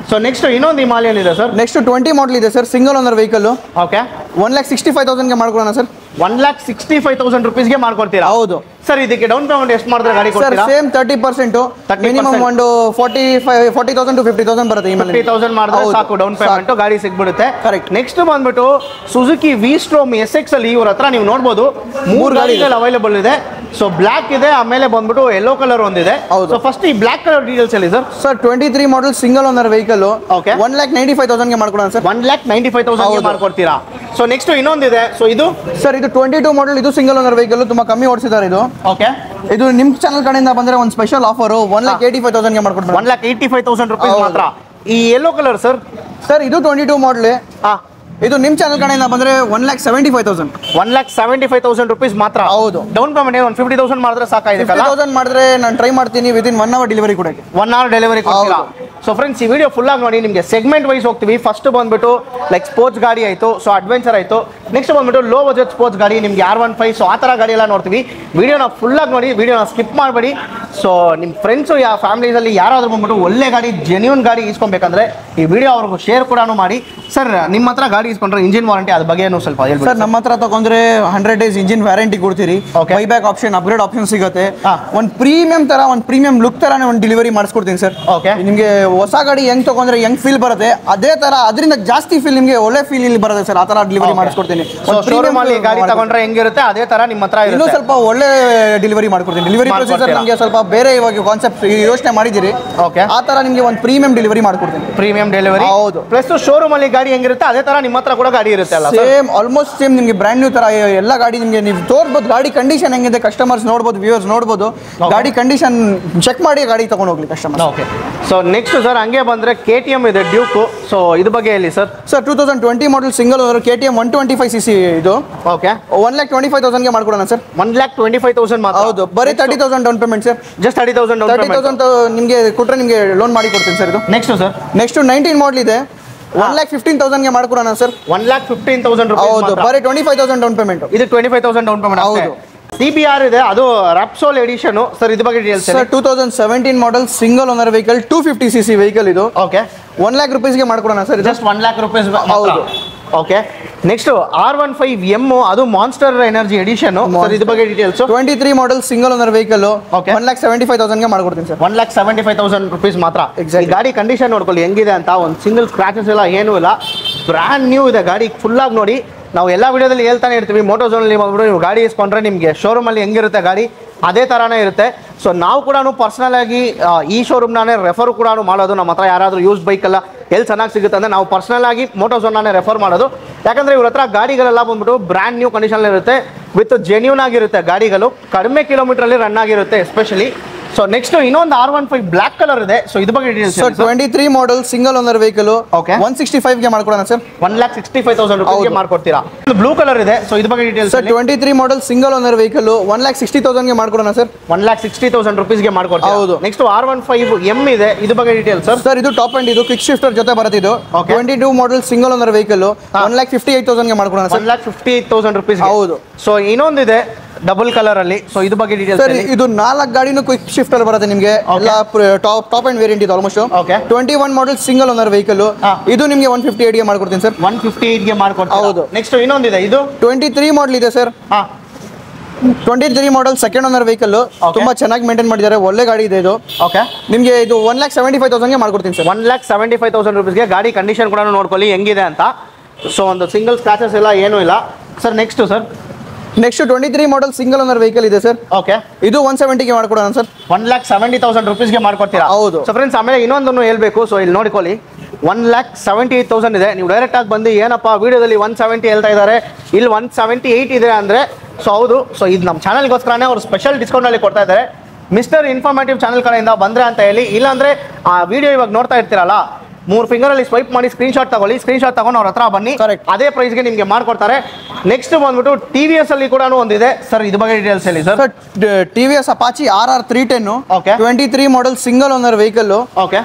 ಸೊ ನೆಕ್ಸ್ಟ್ ಇನ್ನೊಂದು ಹಿಮಾಲಯನ್ ಇದೆ ಸರ್. ನೆಕ್ಸ್ಟ್ 20 ಮಾಡಲ್ ಇದೆ sir, single owner vehicle. Okay. 1,65,000ಗೆ ಮಾಡ್ಕೊಡೋಣ ಸರ್. 1,65,000 ರೂಪೀಸ್ಗೆ ಮಾಡ್ಕೊಡ್ತೀರಾ? ಹೌದು ಸರ್. ಇದಕ್ಕೆ ಡೌನ್ ಪೇಮೆಂಟ್ ಎಷ್ಟು ಮಾಡಿದ್ರೆ ಗಾಡಿ ಕೊಡ್ತೀರಾ? ಸೇಮ್ 30%. ಮಿನಿಮಮ್ ಒಂದು 40,000 to 50,000 ಬರುತ್ತೆ. 50,000 ಮಾಡಿದ್ರೆ ಸಾಕು ಡೌನ್ ಪೇಮೆಂಟ್, ಗಾಡಿ ಸಿಗ್ಬಿಡುತ್ತೆ. ಕರೆಕ್ಟ್. ನೆಕ್ಸ್ಟ್ ಬಂದ್ಬಿಟ್ಟು ಸುಜುಕಿ V-Strom SX ಅಲ್ಲಿ ಇವ್ರ ಹತ್ರ ನೀವು ನೋಡ್ಬೋದು 3 ಗಾಡಿಗಳು ಅವೈಲೇಬಲ್ ಇದೆ. ಸೊ ಬ್ಲಾಕ್ ಇದೆ, ಆಮೇಲೆ ಬಂದ್ಬಿಟ್ಟು ಯೆಲ್ಲೋ ಕಲರ್ ಒಂದಿದೆ. ಸೊ ಫಸ್ಟ್ ಈ ಬ್ಲಾಕ್ ಕಲರ್ ಡೀಟೇಲ್ಸ್ ಹೇಳಿ sir. Sir 23 model single owner vehicle. Okay. 1,95,000ಗೆ ಮಾಡ್ಕೊಡೋಣ ಸರ್. 1,95,000 ಮಾಡ್ಕೊಡ್ತೀರಾ? ಸೊ ನೆಕ್ಸ್ಟ್ ಇನ್ನೊಂದಿದೆ. ಸೊ ಇದು ಸರ್ ಇದು 22 ಮಾಡಲ್. ಇದು ಸಿಂಗಲ್ ಓನರ್ ವೆಹಿಕಲ್, ತುಂಬಾ ಕಮ್ಮಿ ಓಡಿಸಿದ್ದಾರೆ ಇದು. ಓಕೆ. ಇದು ನಿಮ್ಮ ಚಾನಲ್ ಕಡೆಯಿಂದ ಬಂದ್ರೆ ಒಂದು ಸ್ಪೆಷಲ್ ಆಫರ್ 1,85,000ಗೆ ಮಾಡ್ಕೊಡ್ತೀನಿ. 1,85,000 ರೂಪಾಯಿ ಮಾತ್ರ. ಈ ಯೆಲ್ಲೋ ಕಲರ್ ಸರ್? ಸರ್ ಇದು 22 ಮಾಡಲ್. ಇದು ನಿಮ್ಮ ಚಾನಲ್ ಕಡೆಯಿಂದ ಬಂದ್ರೆ 1,75,000. 1,75,000 ರೂಪೀಸ್ ಮಾತ್ರ. ಹೌದು. ಡೌನ್ ಪೇಮೆಂಟ್ ಏನು 50,000 ಮಾಡಿದ್ರೆ ಸಾಕಾಗಿದೆ. 50,000 ಮಾಡಿದ್ರೆ ನಾನು ಟ್ರೈ ಮಾಡ್ತೀನಿ ವಿದಿನ್ 1 hour ಡೆಲಿವರಿ ಕೊಡಕ್ಕೆ. 1 hour ಡೆಲಿವರಿ ಕೊಡ್ತೀರಾ? ಸೊ ಫ್ರೆಂಡ್ಸ್ ಈ ವಿಡಿಯೋ ಫುಲ್ ಆಗಿ ನೋಡಿ. ನಿಮಗೆ ಸೆಗ್ಮೆಂಟ್ ವೈಸ್ ಹೋಗ್ತೀವಿ. ಫಸ್ಟ್ ಬಂದ್ಬಿಟ್ಟು ಲೈಕ್ ಸ್ಪೋರ್ಟ್ಸ್ ಗಾಡಿ ಆಯಿತು, ಸೊ ಅಡ್ವೆಂಚರ್ ಆಯಿತು. ನೆಕ್ಸ್ಟ್ ಬಂದ್ಬಿಟ್ಟು ಲೋ ಬಜೆಟ್ ಸ್ಪೋರ್ಟ್ಸ್ ಗಾಡಿ ನಿಮಗೆ R15, ಸೊ ಆ ಥರ ಗಾಡಿ ಎಲ್ಲ ನೋಡ್ತೀವಿ. ವಿಡಿಯೋನ ಫುಲ್ ಆಗಿ ನೋಡಿ, ವಿಡಿಯೋನ ಸ್ಕಿಪ್ ಮಾಡಬೇಡಿ. ಸೊ ನಿಮ್ಮ ಫ್ರೆಂಡ್ಸು ಯಾ ಫ್ಯಾಮಿಲೀಸಲ್ಲಿ ಯಾರಾದರೂ ಬಂದ್ಬಿಟ್ಟು ಒಳ್ಳೆ ಗಾಡಿ ಜೆನ್ಯೂನ್ ಗಾಡಿ ಇಸ್ಕೊಬೇಕಂದ್ರೆ ಈ ವಿಡಿಯೋ ಅವ್ರಿಗೂ ಶೇರ್ ಕೂಡ ಮಾಡಿ. ಸರ್ ನಿಮ್ಮ ಹತ್ರ ಗಾಡಿ ಇಸ್ಕೊಂಡ್ರೆ ಇಂಜಿನ್ ವಾರಂಟಿ ಅದ್ರ ಬಗ್ಗೆ ಏನು ಸ್ವಲ್ಪ ಹೇಳ್ಬೋದು ಸರ್. ನಮ್ಮ ಹತ್ರ ತಗೊಂಡ್ರೆ 100 days ಇಂಜಿನ್ ವ್ಯಾರಂಟಿ ಕೊಡ್ತೀರಿ. ಬೈಬ್ಯಾಕ್ ಆಪ್ಷನ್, ಅಪ್ಗ್ರೇಡ್ ಆಪ್ಷನ್ ಸಿಗುತ್ತೆ. ಒಂದು ಪ್ರೀಮಿಯಂ ತರ, ಒಂದು ಪ್ರೀಮಿಯಂ ಲುಕ್ ತರಾನೇ ಒಂದು ಡೆಲಿವರಿ ಮಾಡಿಸ್ಕೊಡ್ತೀನಿ ಸರ್. ಓಕೆ, ನಿಮಗೆ ಹೊಸ ಗಾಡಿ ಹೆಂಗ್ ತಗೊಂಡ್ರೆ ಹೆಂಗ್ ಫೀಲ್ ಬರುತ್ತೆ ಅದೇ ತರ ಅದರಿಂದ ಜಾಸ್ತಿ ಫೀಲ್ ನಿಮಗೆ ಒಳ್ಳೆ ಫೀಲ್ ಇಲ್ಲಿ ಬರುತ್ತೆ ಸರ್. ಆ ತರ ಡೆಲಿವರಿ ಮಾಡಿಸ್ಕೊಡ್ತೀನಿ. ಶೋರೂಮ್ ಅಲ್ಲಿ ಗಾಡಿ ತಗೊಂಡ್ರೆ ಹೆಂಗಿರುತ್ತೆ ಅದೇ ತರ ನಿಮ್ಮ ಹತ್ರ ಇನ್ನೂ ಸ್ವಲ್ಪ ಒಳ್ಳೆ ಡೆಲಿವರಿ ಮಾಡ್ಕೊಡ್ತೀನಿ. ಡೆಲಿವರಿ ಪ್ರೊಸೀಜರ್ ನಮಗೆ ಸ್ವಲ್ಪ ಬೇರೆ ಇವಾಗ ಕಾನ್ಸೆಪ್ಟ್ ಯೋಚನೆ ಮಾಡಿದಿರಿ. ಓಕೆ, ಆ ತರ ನಿಮಗೆ ಒಂದು ಪ್ರೀಮಿಯಂ ಡೆಲಿವರಿ ಮಾಡ್ಕೊಡ್ತೀನಿ. ಪ್ರೀಮಿಯಂ ಡೆಲಿವರಿ, ಹೌದು. ಪ್ಲಸ್ ಶೋರೂಮ್ ಅಲ್ಲಿ ಗಾಡಿ ಹೆಂಗಿರುತ್ತೆ ಅದೇ ತರ ನಿಮ್ಮ ಹತ್ರ ಕೂಡ ಗಾಡಿ ಇರುತ್ತೆ ಅಲ್ಲ? Same, almost same. ನಿಮಗೆ ಬ್ರ್ಯಾಂಡ್ ನ್ಯೂ ತರ ಎಲ್ಲ ಗಾಡಿ ನಿಮಗೆ ನೀವು ತೋರ್ಬೋದು. ಗಾಡಿ ಕಂಡೀಷನ್ ಹೆಂಗಿದೆ ಕಸ್ಟಮರ್ಸ್ ನೋಡ್ಬೋದು, ವ್ಯೂವರ್ಸ್ ನೋಡ್ಬೋದು. ಗಾಡಿ ಕಂಡೀಷನ್ ಚೆಕ್ ಮಾಡಿ ಗಾಡಿ ತಗೊಂಡು ಹೋಗ್ಲಿ customer. Okay, so next sir ಹಂಗೆ ಬಂದ್ರೆ KTM ಇದೆ ಡ್ಯೂಕ್. ಸೊ ಇದು ಬಗ್ಗೆ ಹೇಳಿ ಸರ್. ಸರ್ 2020 ಮಾಡಲ್ ಸಿಂಗಲ್ ಓನರ್ KTM 125cc ಇದು. ಓಕೆ, 1,25,000 ಗೆ ಮಾಡ್ಕೊಡೋಣ ಸರ್. 1,25,000 ಮಾತ್ರ? ಹೌದು, ಬರೀ 30,000 ಡೌನ್ ಪೇಮೆಂಟ್ ಸರ್. ಜಸ್ಟ್ 30,000 ನಿಮಗೆ ಕೊಟ್ಟರೆ ನಿಮಗೆ ಲೋನ್ ಮಾಡಿ ಕೊಡ್ತೀನಿ ಸರ್. ಇದು ನೆಕ್ಸ್ಟ್ ಸರ್. ನೆಕ್ಸ್ಟ್ 19 ಮಾಡಲ್ ಇದೆ, 1,15,000 ಗೆ ಮಾಡ್ಕೊಡೋಣ ಸರ್. 1,15,000 ಹೌದು, ಬರೀ 25,000 ಡೌನ್ ಪೇಮೆಂಟ್. ಇದು 25,000 ಡೌನ್ ಪೇಮೆಂಟ್. ಹೌದು. CBR ಇದೆ, ಅದು ರಾಪ್ಸೋಲ್ ಎಡಿಷನ್ ಸರ್. ಇದು ಬಗ್ಗೆ details sir 2017 model single owner vehicle 250cc vehicle ಇದು. ಓಕೆ, 1 lakh rupees ಗೆ ಮಾಡ್ಕೊಡೋಣ ಸರ್. Just 1 lakh rupees. ಹೌದು. ಓಕೆ, ನೆಕ್ಸ್ಟ್ R15M, ಅದು ಮಾನ್ಸ್ಟರ್ ಎನರ್ಜಿ ಎಡಿಷನ್ ಸರ್. ಇದು ಬಗ್ಗೆ details. 23 model single owner vehicle 1,75,000 ಗೆ ಮಾಡ್ಕೊಡ್ತೀನಿ ಸರ್. 1,75,000 rupees ಮಾತ್ರ. Exactly. ಈ ಗಾಡಿ ಕಂಡೀಷನ್ ನೋಡ್ಕೊಳ್ಳಿ ಹೆಂಗಿದೆ ಅಂತ. ಒಂದು ಸಿಂಗಲ್ ಸ್ಕ್ರಾಚಸ್ ಇಲ್ಲ, ಏನೂ ಇಲ್ಲ, ಬ್ರ್ಯಾಂಡ್ ನ್ಯೂ ಇದೆ ಗಾಡಿ. ಫುಲ್ ಆಗಿ ನೋಡಿ, ನಾವು ಎಲ್ಲ ವಿಡಿಯೋದಲ್ಲಿ ಹೇಳ್ತಾನೆ ಇರ್ತೀವಿ, ಮೋಟೋಝೋನಲ್ಲಿ ಬಂದ್ಬಿಟ್ಟು ನೀವು ಗಾಡಿ ಇಸ್ಕೊಂಡ್ರೆ ನಿಮಗೆ ಶೋರೂಮಲ್ಲಿ ಹೆಂಗಿರುತ್ತೆ ಗಾಡಿ ಅದೇ ಥರನೇ ಇರುತ್ತೆ. ಸೊ ನಾವು ಕೂಡ ಪರ್ಸ್ನಲ್ ಆಗಿ ಈ ಶೋರೂಮ್ನೇ ರೆಫರ್ ಕೂಡ ಮಾಡೋದು. ನಮ್ಮ ಹತ್ರ ಯಾರಾದರೂ ಯೂಸ್ ಬೈಕೆಲ್ಲ ಎಲ್ಲಿ ಚೆನ್ನಾಗಿ ಸಿಗುತ್ತೆ ಅಂದರೆ ನಾವು ಪರ್ಸ್ನಲ್ ಆಗಿ ಮೋಟೋಝೋನ್ನೇ ರೆಫರ್ ಮಾಡೋದು. ಯಾಕಂದರೆ ಇವ್ರ ಹತ್ರ ಗಾಡಿಗಳೆಲ್ಲ ಬಂದ್ಬಿಟ್ಟು ಬ್ರ್ಯಾಂಡ್ ನ್ಯೂ ಕಂಡೀಷನ್ ಇರುತ್ತೆ, ವಿತ್ ಜೆನ್ಯೂನ್ ಆಗಿರುತ್ತೆ ಗಾಡಿಗಳು, ಕಡಿಮೆ ಕಿಲೋಮೀಟ್ರಲ್ಲಿ ರನ್ ಆಗಿರುತ್ತೆ ಎಸ್ಪೆಷಲಿ. ಸೊ ನೆಕ್ಸ್ಟ್ ಇನ್ನೊಂದು R15 ಬ್ಲಾಕ್ ಕಲರ್ ಇದೆ. ಸೊ ಇದು ಬಗ್ಗೆ details. Sir 23 model single owner vehicle. Okay, 165 ಗೆ ಮಾಡ್ಕೊಡೋಣ ಸರ್. 1,65,000 rupees ಮಾಡ್ಕೊಡ್ತೀರಾ? ಬ್ಲೂ ಕಲರ್ ಇದೆ. ಸೊ ಇದು ಬಗ್ಗೆ details. Sir 23 model single owner vehicle 1,60,000 ಗೆ ಮಾಡ್ಕೊಡೋಣ ಸರ್. 1,60,000 rupees ಮಾಡ್ಕೊಡ್ತೀರಾ? ಹೌದು. ನೆಕ್ಸ್ಟ್ R15M ಇದೆ. ಇದು ಬಗ್ಗೆ ಡೀಟೇಲ್ಸ್ ಸರ್. ಸರ್ ಇದು ಟಾಪ್ ಅಂಡ್, ಇದು ಕ್ವಿಕ್ ಶಿಫ್ಟರ್ ಜೊತೆ ಬರುತ್ತೆ. ಇದು 22 ಮಾಡಲ್ ಸಿಂಗಲ್ ಓನರ್ ವೆಹಿಕಲ್ 1,58,000 ಗೆ ಮಾಡ್ಕೊಡೋಣ ಸರ್. 1,58,000 rupees. ಹೌದು. ಸೊ ಇನ್ನೊಂದಿದೆ ಡಬಲ್ ಕಲರ್ ಅಲ್ಲಿ. ಸೊ ಇದು ಬಗ್ಗೆ ಡೀಟೇಲ್ಸ್ ಸರ್. ಇದು 4 ಗಾಡಿನೂ ಕ್ವಿಕ್ ಶಿಫ್ಟರ್ ಬರುತ್ತೆ ನಿಮಗೆ. ಎಲ್ಲ ಟಾಪ್ ಅಂಡ್ ವೇರಿಯಂಟ್ ಇದೆ almost. Okay, 21 model single owner vehicle ಇದು ನಿಮಗೆ 158 ಗೆ ಮಾಡ್ಕೊಡ್ತೀನಿ ಸರ್. 158 ಗೆ ಮಾಡ್ಕೊಡ್ತೀರಾ? ಹೌದು. ನೆಕ್ಸ್ಟ್ ಇನ್ನೊಂದಿದೆ, ಇದು 23 ಮಾಡಲ್ ಇದೆ ಸರ್. 23 ಮಾಡಲ್ ಸೆಕೆಂಡ್ ಓನರ್ ವೆಹಿಕಲ್, ತುಂಬಾ ಚೆನ್ನಾಗಿ ಮೇಂಟೈನ್ ಮಾಡಿದ್ದಾರೆ, ಒಳ್ಳೆ ಗಾಡಿ ಇದೆ ಇದು. ಓಕೆ, ನಿಮಗೆ ಇದು 1,75,000 ಗೆ ಮಾಡ್ಕೊಡ್ತೀನಿ ಸರ್. 1,75,000 rupees ಗಾಡಿ ಕಂಡೀಷನ್ ಕೂಡ ನೋಡ್ಕೊಳ್ಳಿ ಹೆಂಗಿದೆ ಅಂತ. ಸೊ ಒಂದು ಸಿಂಗಲ್ ಸ್ಕ್ರಾಚಸ್ ಇಲ್ಲ, ಏನೂ ಇಲ್ಲ sir. Next sir. Next 23 model single owner vehicle ಇದೆ ಸರ್. ಓಕೆ, ಇದು 170 ಗೆ ಮಾಡ್ಕೊಡೋಣ ಸರ್. 1,70,000 rupees ಮಾಡ್ಕೊಡ್ತೀರಾ? ಹೌದು. ಸೊ ಫ್ರೆಂಡ್ಸ್, ಆಮೇಲೆ ಇನ್ನೊಂದನ್ನು ಹೇಳ್ಬೇಕು. ಸೊ ಇಲ್ಲಿ ನೋಡಿಕೊಳ್ಳಿ, 1,78,000 ಇದೆ. ನೀವು ಡೈರೆಕ್ಟ್ ಆಗಿ ಬಂದು ಏನಪ್ಪ ವಿಡಿಯೋದಲ್ಲಿ 170 ಹೇಳ್ತಾ ಇದ್ದಾರೆ, ಇಲ್ಲಿ 178 ಇದೆ ಅಂದರೆ ಸೊ ಹೌದು. ಸೊ ಇದು ನಮ್ಮ ಚಾನಲ್ಗೋಸ್ಕರನೇ ಅವ್ರು ಸ್ಪೆಷಲ್ ಡಿಸ್ಕೌಂಟಲ್ಲಿ ಕೊಡ್ತಾ ಇದ್ದಾರೆ. ಮಿಸ್ಟರ್ ಇನ್ಫಾರ್ಮೇಟಿವ್ ಚಾನಲ್ ಕಡೆಯಿಂದ ಬಂದರೆ ಅಂತ ಹೇಳಿ. ಇಲ್ಲಾಂದರೆ ಆ ವಿಡಿಯೋ ಇವಾಗ ನೋಡ್ತಾ ಇರ್ತೀರಲ್ಲ, 3 ಫಿಂಗರಲ್ಲಿ ಸ್ವೈಪ್ ಮಾಡಿ ಸ್ಕ್ರೀನ್ಶಾಟ್ ತಗೊಳ್ಳಿ. ಸ್ಕ್ರೀನ್ಶಾಟ್ ತಗೊಂಡು ಅವ್ರ ಹತ್ರ ಬನ್ನಿ, ಅದೇ ಪ್ರೈಸ್ಗೆ ನಿಮಗೆ ಮಾಡ್ಕೊಡ್ತಾರೆ. ನೆಕ್ಸ್ಟ್ ಬಂದ್ಬಿಟ್ಟು TVS ಅಲ್ಲಿ ಕೂಡ ಒಂದಿದೆ ಸರ್. ಇದು ಬಗ್ಗೆ ಡೀಟೇಲ್ಸ್ ಹೇಳಿ sir. TVS Apache RR 310 okay, 23 model single owner vehicle. Okay,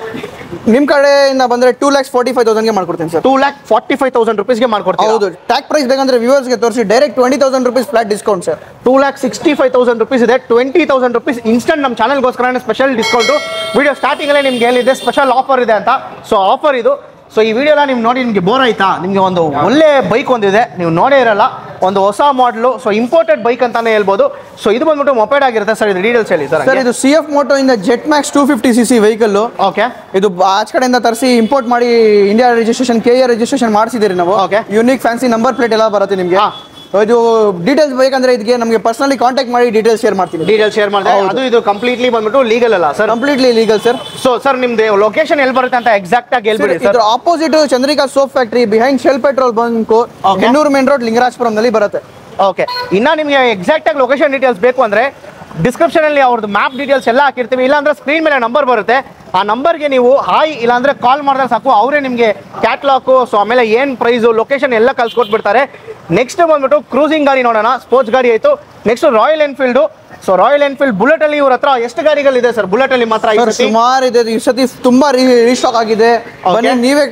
ನಿಮ್ಮ ಕಡೆಯಿಂದ ಬಂದರೆ 2,45,000 ಗೆ ಮಾಡ್ಕೊಡ್ತೀನಿ ಸರ್. 2,45,000 rupees ಮಾಡ್ಕೊಡ್ತೀರಾ? ಹೌದು. ಟ್ಯಾಕ್ ಪ್ರೈಸ್ ಬೇಕಂದ್ರೆ ವ್ಯೂವರ್ಸ್ಗೆ ತೋರಿಸಿ direct 20,000 rupees flat discount sir. 2,65,000 rupees ಇದೆ. 20,000 rupees ಇನ್ಸ್ಟೆಂಟ್ ನಮ್ಮ ಚಾನಲ್ಗೋಸ್ಕರನೇ ಸ್ಪೆಷಲ್ ಡಿಸ್ಕೌಂಟು. ವಿಡಿಯೋ ಸ್ಟಾರ್ಟಿಂಗಲ್ಲೇ ನಿಮ್ಗೆ ಹೇಳಿದೆ ಸ್ಪೆಷಲ್ ಆಫರ್ ಇದೆ ಅಂತ. ಸೊ ಆಫರ್ ಇದು. ಸೊ ಈ ವಿಡಿಯೋನ ನೀವು ನೋಡಿ ನಿಮಗೆ ಬೋರ್ ಆಯ್ತಾ? ನಿಮಗೆ ಒಂದು ಒಳ್ಳೆ ಬೈಕ್ ಒಂದಿದೆ, ನೀವು ನೋಡೇ ಇರಲ್ಲ, ಒಂದು ಹೊಸ ಮಾಡಲು. ಸೊ ಇಂಪೋರ್ಟೆಡ್ ಬೈಕ್ ಅಂತಾನೆ ಹೇಳ್ಬೋದು. ಸೊ ಇದು ಬಂದ್ಬಿಟ್ಟು ಮೊಪೆಡ್ ಆಗಿರುತ್ತೆ ಸರ್. ಇದು ಡೀಟೇಲ್ಸ್ ಹೇಳಿ ಸರ್. ಸರ್ ಇದು CF ಮೋಟೋ ಇಂದ jet Max 250cc vehicle. Okay, ಇದು ಆಚ ಕಡೆಯಿಂದ ತರಿಸಿ ಇಂಪೋರ್ಟ್ ಮಾಡಿ ಇಂಡಿಯಾ ರಿಜಿಸ್ಟ್ರೇಷನ್ KA ರಿಜಿಸ್ಟ್ರೇಷನ್ ಮಾಡಿಸಿದಿರಿ ನಾವು. Okay, unique fancy number plate ಎಲ್ಲ ಬರುತ್ತೆ ನಿಮಗೆ. ಇದು ಡೀಟೇಲ್ಸ್ ಬೇಕಂದ್ರೆ ಇದಕ್ಕೆ ನಮಗೆ ಪರ್ಸನಲಿ ಕಾಂಟ್ಯಾಕ್ಟ್ ಮಾಡಿ ಡೀಟೇಲ್ಸ್ ಶೇರ್ ಮಾಡ್ತೀನಿ. ಡೀಟೇಲ್ಸ್ ಶೇರ್ ಮಾಡಿದ್ರೆ ಅದು ಇದು ಕಂಪ್ಲೀಟ್ಲಿ ಬಂದ್ಬಿಟ್ಟು ಲೀಗಲ್ ಅಲ್ಲ sir? Completely legal sir. So sir, ನಿಮ್ದು ಲೊಕೇಶನ್ ಎಲ್ಲಿ ಬರುತ್ತೆ ಅಂತ ಎಕ್ಸಾಕ್ಟ್ ಆಗಿ ಹೇಳ್ಬಿಡಿ ಸರ್. ಇದ್ರ opposite Chandrika soap factory behind Shell petrol bunk, Hennur main road, Lingarajapuram ನಲ್ಲಿ ಬರುತ್ತೆ. ಓಕೆ, ಇನ್ನ ನಿಮಗೆ ಎಕ್ಸಾಕ್ಟ್ ಆಗಿ ಲೊಕೇಶನ್ ಡೀಟೇಲ್ಸ್ ಬೇಕು ಅಂದ್ರೆ ಡಿಸ್ಕ್ರಿಪ್ಷನ್ ಅಲ್ಲಿ ಅವ್ರದ್ದು ಮ್ಯಾಪ್ ಡೀಟೇಲ್ಸ್ ಎಲ್ಲ ಹಾಕಿರ್ತೀವಿ. ಇಲ್ಲಾಂದ್ರೆ ಸ್ಕ್ರೀನ್ ಮೇಲೆ ನಂಬರ್ ಬರುತ್ತೆ, ಆ ನಂಬರ್ಗೆ ನೀವು ಹಾಯ್ ಇಲ್ಲಾಂದ್ರೆ ಕಾಲ್ ಮಾಡಿದ್ರೆ ಸಾಕು, ಅವರೇ ನಿಮಗೆ ಕ್ಯಾಟ್ಲಾಕು, ಸೊ ಆಮೇಲೆ ಏನು ಪ್ರೈಸು, ಲೊಕೇಶನ್ ಎಲ್ಲ ಕಳ್ಸಿಕೊಟ್ಬಿಡ್ತಾರೆ. ನೆಕ್ಸ್ಟ್ ಬಂದ್ಬಿಟ್ಟು ಕ್ರೂಸಿಂಗ್ ಗಾಡಿ ನೋಡೋಣ. ಸ್ಪೋರ್ಟ್ಸ್ ಗಾಡಿ ಆಯಿತು. Next royal Enfield. So royal Enfield bullet ಅಲ್ಲಿ ಇವ್ರ ಹತ್ರ ಎಷ್ಟು ಗಾಡಿಗಳಿದೆ ಸರ್? ಬುಲೆಟ್ ಅಲ್ಲಿ ಮಾತ್ರ ಸುಮಾರು ಇದೆ. ಈ ಸತಿ ತುಂಬಾ ರೀಸ್ಟಾಕ್ ಆಗಿದೆ. ಬನ್ನಿ ನೀವೇ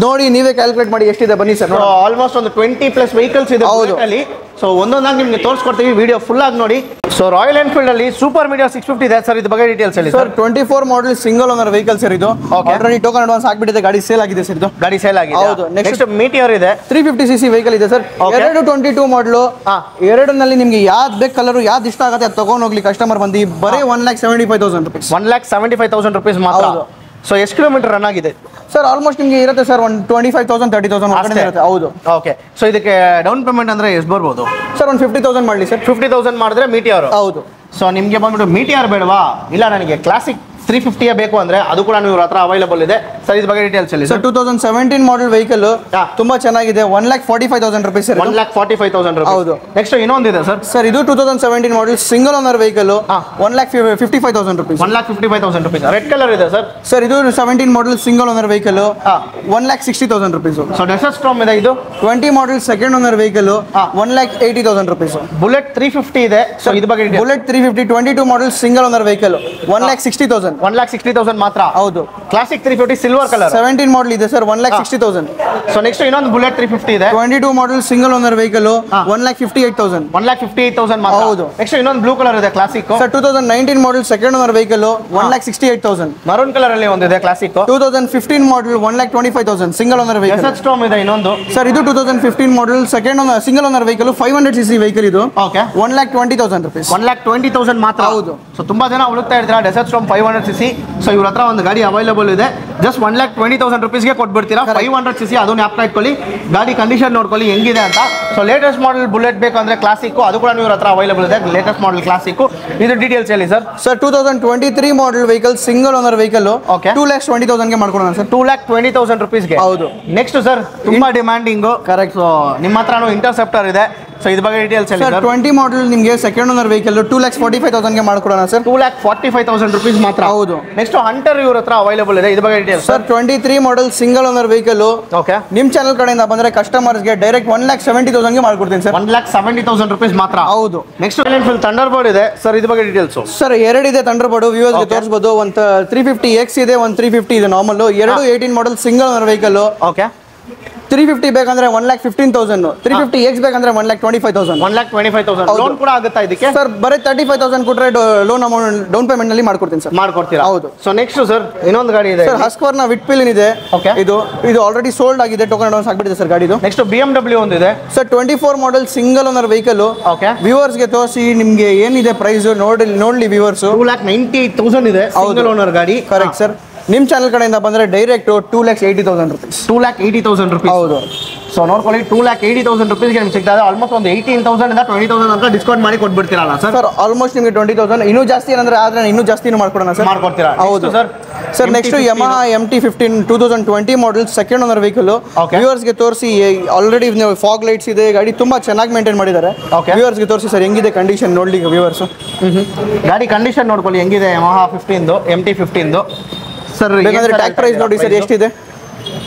ನೋಡಿ, ನೀವೇ ಕ್ಯಾಲ್ಕುಲೇಟ್ ಮಾಡಿ ಎಷ್ಟಿದೆ. ಬನ್ನಿ ಸರ್. ಆಲ್ಮೋಸ್ಟ್ ಒಂದು 20+ ವೆಹಿಕಲ್ಸ್ ಇದೆ ಅಲ್ಲಿ. ಸೊ ಒಂದೊಂದಾಗಿ ನಿಮಗೆ ತೋರಿಸ್ಕೊಡ್ತೀವಿ, ವಿಡಿಯೋ ಫುಲ್ ಆಗಿ ನೋಡಿ. ಸೊ ರಾಯಲ್ ಎನ್ಫೀಲ್ಡ್ ಅಲ್ಲಿ ಸೂಪರ್ ಮೀಡಿಯಾ 650 ಇದೆ ಸರ್, ಇದ್ರ ಬಗ್ಗೆ ಡೀಟೇಲ್ಸ್ ಹೇಳಿ sir. 24 model single owner vehicle sir ಇದು. ಆಲ್ರೆಡಿ ಟೋಕನ್ ಅಡ್ವಾನ್ಸ್ ಆಗ್ಬಿಟ್ಟಿದೆ, ಗಾಡಿ ಸೇಲ್ ಆಗಿದೆ ಸರ್ ಇದು. ಗಾಡಿ ಸೇಲ್ ಆಗಿದೆ. ಹೌದು. ನೆಕ್ಸ್ಟ್ ಮೀಟಿಯರ್ ಇದೆ, 350cc ವೆಹಿಕಲ್ ಇದೆ ಸರ್. ಎರಡು 22 ಮಾಡಲು, ಎರಡನಲ್ಲಿ ನಿಮ್ಗೆ ಯಾವ್ದು ಬೇಕು ಕಲರ್ ಯಾವ್ದು ಇಷ್ಟ ಆಗುತ್ತೆ ಅದು ತಗೊಂಡ್ ಹೋಗ್ಲಿ ಕಸ್ಟಮರ್ ಬಂದು. ಬರೀ 1,75,000 ರೂಪೀಸ್. 1,75,000 ರೂಪೀಸ್ ಮಾತ್ರ. ಸೊ ಎಷ್ಟು ಕಿಲೋಮೀಟರ್ ರನ್ ಆಗಿದೆ ಸರ್? ಆಲ್ಮೋಸ್ಟ್ ನಿಮಗೆ ಇರುತ್ತೆ ಸರ್, ಒಂದು 25,000 30,000 ಇರುತ್ತೆ. ಹೌದು. ಓಕೆ. ಸೊ ಇದಕ್ಕೆ ಡೌನ್ ಪೇಮೆಂಟ್ ಅಂದ್ರೆ ಎಷ್ಟು ಬರ್ಬೋದು ಸರ್? ಒಂದು 50,000 ಮಾಡಲಿ ಸರ್. 50,000 ಮಾಡಿದ್ರೆ ಮೀಟಿಯರ್. ಹೌದು. ಸೊ ನಿಮಗೆ ಬಂದ್ಬಿಟ್ಟು ಮೀಟಿಯರ್ ಬೇಡವಾ, ಇಲ್ಲ ನನಗೆ ಕ್ಲಾಸಿಕ್ 350 ಬೇಕು ಅಂದ್ರೆ ಅದು ಕೂಡ ಇವ್ರ ಹತ್ರ ಅವೈಲೇಬಲ್ ಇದೆ ಸರ್. ಇದ್ರ ಬಗ್ಗೆ ಡೀಟೇಲ್ಸ್ ಹೇಳಿ ಸರ್. 2017 ಮಾಡಲ್ ವೆಹಿಕಲ್ ತುಂಬಾ ಚೆನ್ನಾಗಿದೆ. 1,45,000 ರೂಪೀಸ್. 1,45,000 ರೂಪಾಯಿ. ಹೌದು. ನೆಕ್ಸ್ಟ್ ಇನ್ನೊಂದಿದೆ ಸರ್. ಸರ್ ಇದು 2017 model single owner vehicle, 1,55,000 rupees. 1,55,000 rupees. Red colour ಇದೆ ಸರ್. ಸರ್ ಇದು 17 model single owner vehicle, 1,60,000 rupees. So Desert Storm ಇದೆ ಇದು. 20 model second owner vehicle, 1,80,000 rupees. Bullet 350 ಇದೆ. ಸೊ ಇದ್ರ ಬಗ್ಗೆ Bullet 350 22 model single owner vehicle, 1,60,000. 1,60,000 ಮಾತ್ರ. ಹೌದು. ಕ್ಲಾಸಿಕ್ 350 ಸಿಲ್ವರ್ ಕಲರ್ 17 ಮಾಡಲ್ ಇದೆ ಸರ್, 1,60,000. ಸೊ ನೆಕ್ಸ್ಟ್ ಇನ್ನೊಂದು ಬುಲೆಟ್ 350 ಇದೆ. 22 ಮಾಡಲ್ ಸಿಂಗಲ್ ಓನರ್ ವೆಹಿಕಲ್, 1,58,000. 1,58,000 ಮಾತ್ರ. ಹೌದು. ನೆಕ್ಸ್ಟ್ ಇನ್ನೊಂದು ಬ್ಲೂ ಕಲರ್ ಇದೆ Classic. Sir 2019 model second owner vehicle, 1,68,000. Maroon colour ಅಲ್ಲಿ ಒಂದಿದೆ Classic. 2015 model 1,25,000 single owner vehicle. Desert Storm ಇದೆ ಇನ್ನೊಂದು. ಸರ್ ಇದು 2015 model second owner single owner vehicle, 500cc vehicle ಇದು. ಓಕೆ. 1,20,000 ರೂಪೀಸ್. 1,20,000 ಮಾತ್ರ. ಹೌದು. ಸೊ ತುಂಬಾ ಜನ ಹುಡುಕ್ತಾ ಇರ್ತೀರಾ ಡೆಸರ್ಟ್ ಸ್ಟ್ರಾಮ್ 500cc. ಸೊ ಇವ್ರ ಹತ್ರ ಒಂದು ಗಾಡಿ ಅವೈಲೇಬಲ್ ಇದೆ. ಜಸ್ಟ್ 1,20,000 ರೂಪೀಸ್ಗೆ ಕೊಟ್ಬಿಡ್ತೀರಾ. 500cc ಅದನ್ನ ಜ್ಞಾಪಕ ಇಟ್ಕೊಳ್ಳಿ. ಗಾಡಿ ಕಂಡೀಷನ್ ನೋಡ್ಕೊಳ್ಳಿ ಹೆಂಗಿದೆ ಅಂತ. ಸೊ ಲೇಟೆಸ್ಟ್ ಮಾಡಲ್ ಬುಲೆಟ್ ಬೇಕಂದ್ರೆ ಕ್ಲಾಸಿಕ್ ಅದು ಕೂಡ ಇವ್ರ ಹತ್ರ ಅವೈಲೇಬಲ್ ಇದೆ. Latest model classic. ಇದು ಡೀಟೇಲ್ಸ್ ಹೇಳಿ ಸರ್. ಸರ್ 2023 ಮಾಡಲ್ vehicle single owner vehicle, okay. 2,20,000 ಮಾಡ್ಕೊಡೋಣ ಸರ್. 2,20,000 ರೂಪೀಸ್ಗೆ. ಹೌದು. ನೆಕ್ಸ್ಟ್ ಸರ್ ತುಂಬಾ ಡಿಮ್ಯಾಂಡಿಂಗ್. ಕರೆಕ್ಟ್. ಸೊ ನಿಮ್ಮ ಹತ್ರನೂ ಇಂಟರ್ಸೆಪ್ಟರ್ ಇದೆ. ಸೊ ಇದ್ರ ಬಗ್ಗೆ ಡೀಟೇಲ್ಸ್ ಹೇಳಿ ಸರ್. 20 ಮಾಡಲ್ ನಿಮಗೆ ಸೆಕೆಂಡ್ ಓನರ್ ವೆಹಿಕಲ್, 2,45,000 ಮಾಡ್ಕೊಡೋಣ ಸರ್. 2,45,000 ರೂಪೀಸ್ ಮಾತ್ರ. ಹೌದು. ನೆಕ್ಸ್ಟ್ ಹಂಟರ್ ಇವ್ರ ಹತ್ರ ಅವೈಲೇಬಲ್ ಇದೆ. ಇದ್ರ ಬಗ್ಗೆ details sir. 23 model single owner vehicle, okay. ನಿಮ್ ಚಾನಲ್ ಕಡೆಯಿಂದ ಬಂದ್ರೆ ಕಸ್ಟಮರ್ಸ್ಗೆ ಡೈರೆಕ್ಟ್ 1,70,000 ಮಾಡ್ಕೊಡ್ತೀನಿ ಸರ್. 1,70,000 ರೂಪೀಸ್ ಮಾತ್ರ. ಹೌದು. ನೆಕ್ಸ್ಟ್ ಥಂಡರ್ ಬರ್ಡ್ ಇದೆ ಸರ್. ಇದ್ರ ಬಗ್ಗೆ ಡೀಟೇಲ್ಸ್ ಸರ್. ಎರಡಿದೆ ಥಂಡರ್ ಬರ್ಡ್, ವ್ಯೂವರ್ಸ್ಗೆ ತೋರಿಸಬಹುದು. ಒಂದು 350X ಇದೆ, ಒಂದು 350 ಇದೆ ನಾರ್ಮಲ್. ಎರಡು 18 ಮಾಡಲ್ ಸಿಂಗಲ್ ಓನರ್ ವೆಹಿಕಲ್. ಓಕೆ. 350 ಬೇಕಂದ್ರೆ 1,15,000, 350X ಬೇಕಂದ್ರೆ 1,25,000. 1,25,000 ಲೋನ್ ಕೂಡ ಆಗುತ್ತಾ ಇದಕ್ಕೆ ಸರ್? ಬರೀ 35,000 ಕೊಟ್ರೆ ಲೋನ್ ಅಮೌಂಟ್ ಡೌನ್ ಪೇಮೆಂಟ್ ನಲ್ಲಿ ಮಾಡ್ಕೊಡ್ತೀನಿ ಸರ್. ಮಾಡ್ಕೊಡ್ತೀರಾ? ಹೌದು. ಸೊ ನೆಕ್ಸ್ಟ್ ಸರ್ ಇನ್ನೊಂದು ಗಾಡಿ ಇದೆ ಸರ್. ಹಸ್ಕ್ವರ್ನ ವಿಟ್ಪಿಲಿನ್ ಇದೆ. ಓಕೆ. ಇದು ಆಲ್ರೆಡಿ ಸೋಲ್ಡ್ ಆಗಿದೆ, ಟೋಕನ್ ಅಡ್ವಾನ್ಸ್ ಆಗ್ಬಿಟ್ಟಿದೆ ಸರ್ ಗಾಡಿದು. ನೆಕ್ಸ್ಟ್ BMW ಒಂದಿದೆ sir. 24 model single owner vehicle. Okay. ವ್ಯೂವರ್ಸ್ಗೆ ತೋರಿಸಿ ನಿಮ್ಗೆ ಏನಿದೆ ಪ್ರೈಸ್ ನೋಡ್ಲಿ ವ್ಯೂವರ್ಸ್. 2,98,000 ಇದೆ ಸಿಂಗಲ್ ಓನರ್ ಗಾಡಿ. Correct sir. ನಿಮ್ ಚಾನಲ್ ಕಡೆಯಿಂದ ಬಂದ್ರೆ ಡೈರೆಕ್ಟ್ 2,80,000 ರೂಪೀಸ್. 2,80,000 ರೂಪೀಸ್. ಹೌದು. ಸೊ ನೋಡ್ಕೊಳ್ಳಿ, 2,80,000 ರೂಪೀಸ್ಗೆ ನಿಮ್ಗೆ ಸಿಗ್ತಾ ಇದೆ. ಆಲ್ಮೋಸ್ಟ್ ಒಂದು 18,000 ಇಂದ 20,000 ಅಂತ ಡಿಸ್ಕೌಂಟ್ ಮಾಡಿ ಕೊಟ್ಬಿಡ್ತೀರಲ್ಲ ಸರ್? ಸರ್ ಆಲ್ಮೋಸ್ಟ್ ನಿಮಗೆ 20,000 ಇನ್ನೂ ಜಾಸ್ತಿ ಏನಂದ್ರೆ ಆದ್ರೆ ಇನ್ನೂ ಜಾಸ್ತಿನೂ ಮಾಡ್ಕೊಡೋಣ ಸರ್. ಮಾಡ್ಕೊಡ್ತೀರಾ? ಹೌದು sir. Sir next Yamaha MT-15 2020 model second owner vehicle. ವ್ಯೂವರ್ಸ್ಗೆ ತೋರಿಸಿ. ಆಲ್ರೆಡಿ ಫಾಗ್ ಲೈಟ್ಸ್ ಇದೆ, ಗಾಡಿ ತುಂಬಾ ಚೆನ್ನಾಗಿ ಮೇಂಟೈನ್ ಮಾಡಿದ್ದಾರೆ. ವ್ಯೂವರ್ಸ್ಗೆ ತೋರಿಸಿ ಸರ್ ಹೆಂಗಿದೆ ಕಂಡೀಷನ್ ನೋಡ್ಲಿ ವ್ಯೂವರ್ಸ್. ಗಾಡಿ ಕಂಡೀಷನ್ ನೋಡ್ಕೊಳ್ಳಿ ಹೆಂಗಿದೆ. Yamaha 15 MT-15 sir. ಬೇಕಂದ್ರೆ ಟ್ಯಾಗ್ ಪ್ರೈಸ್ ನೋಡಿ ಸರ್ ಎಷ್ಟಿದೆ.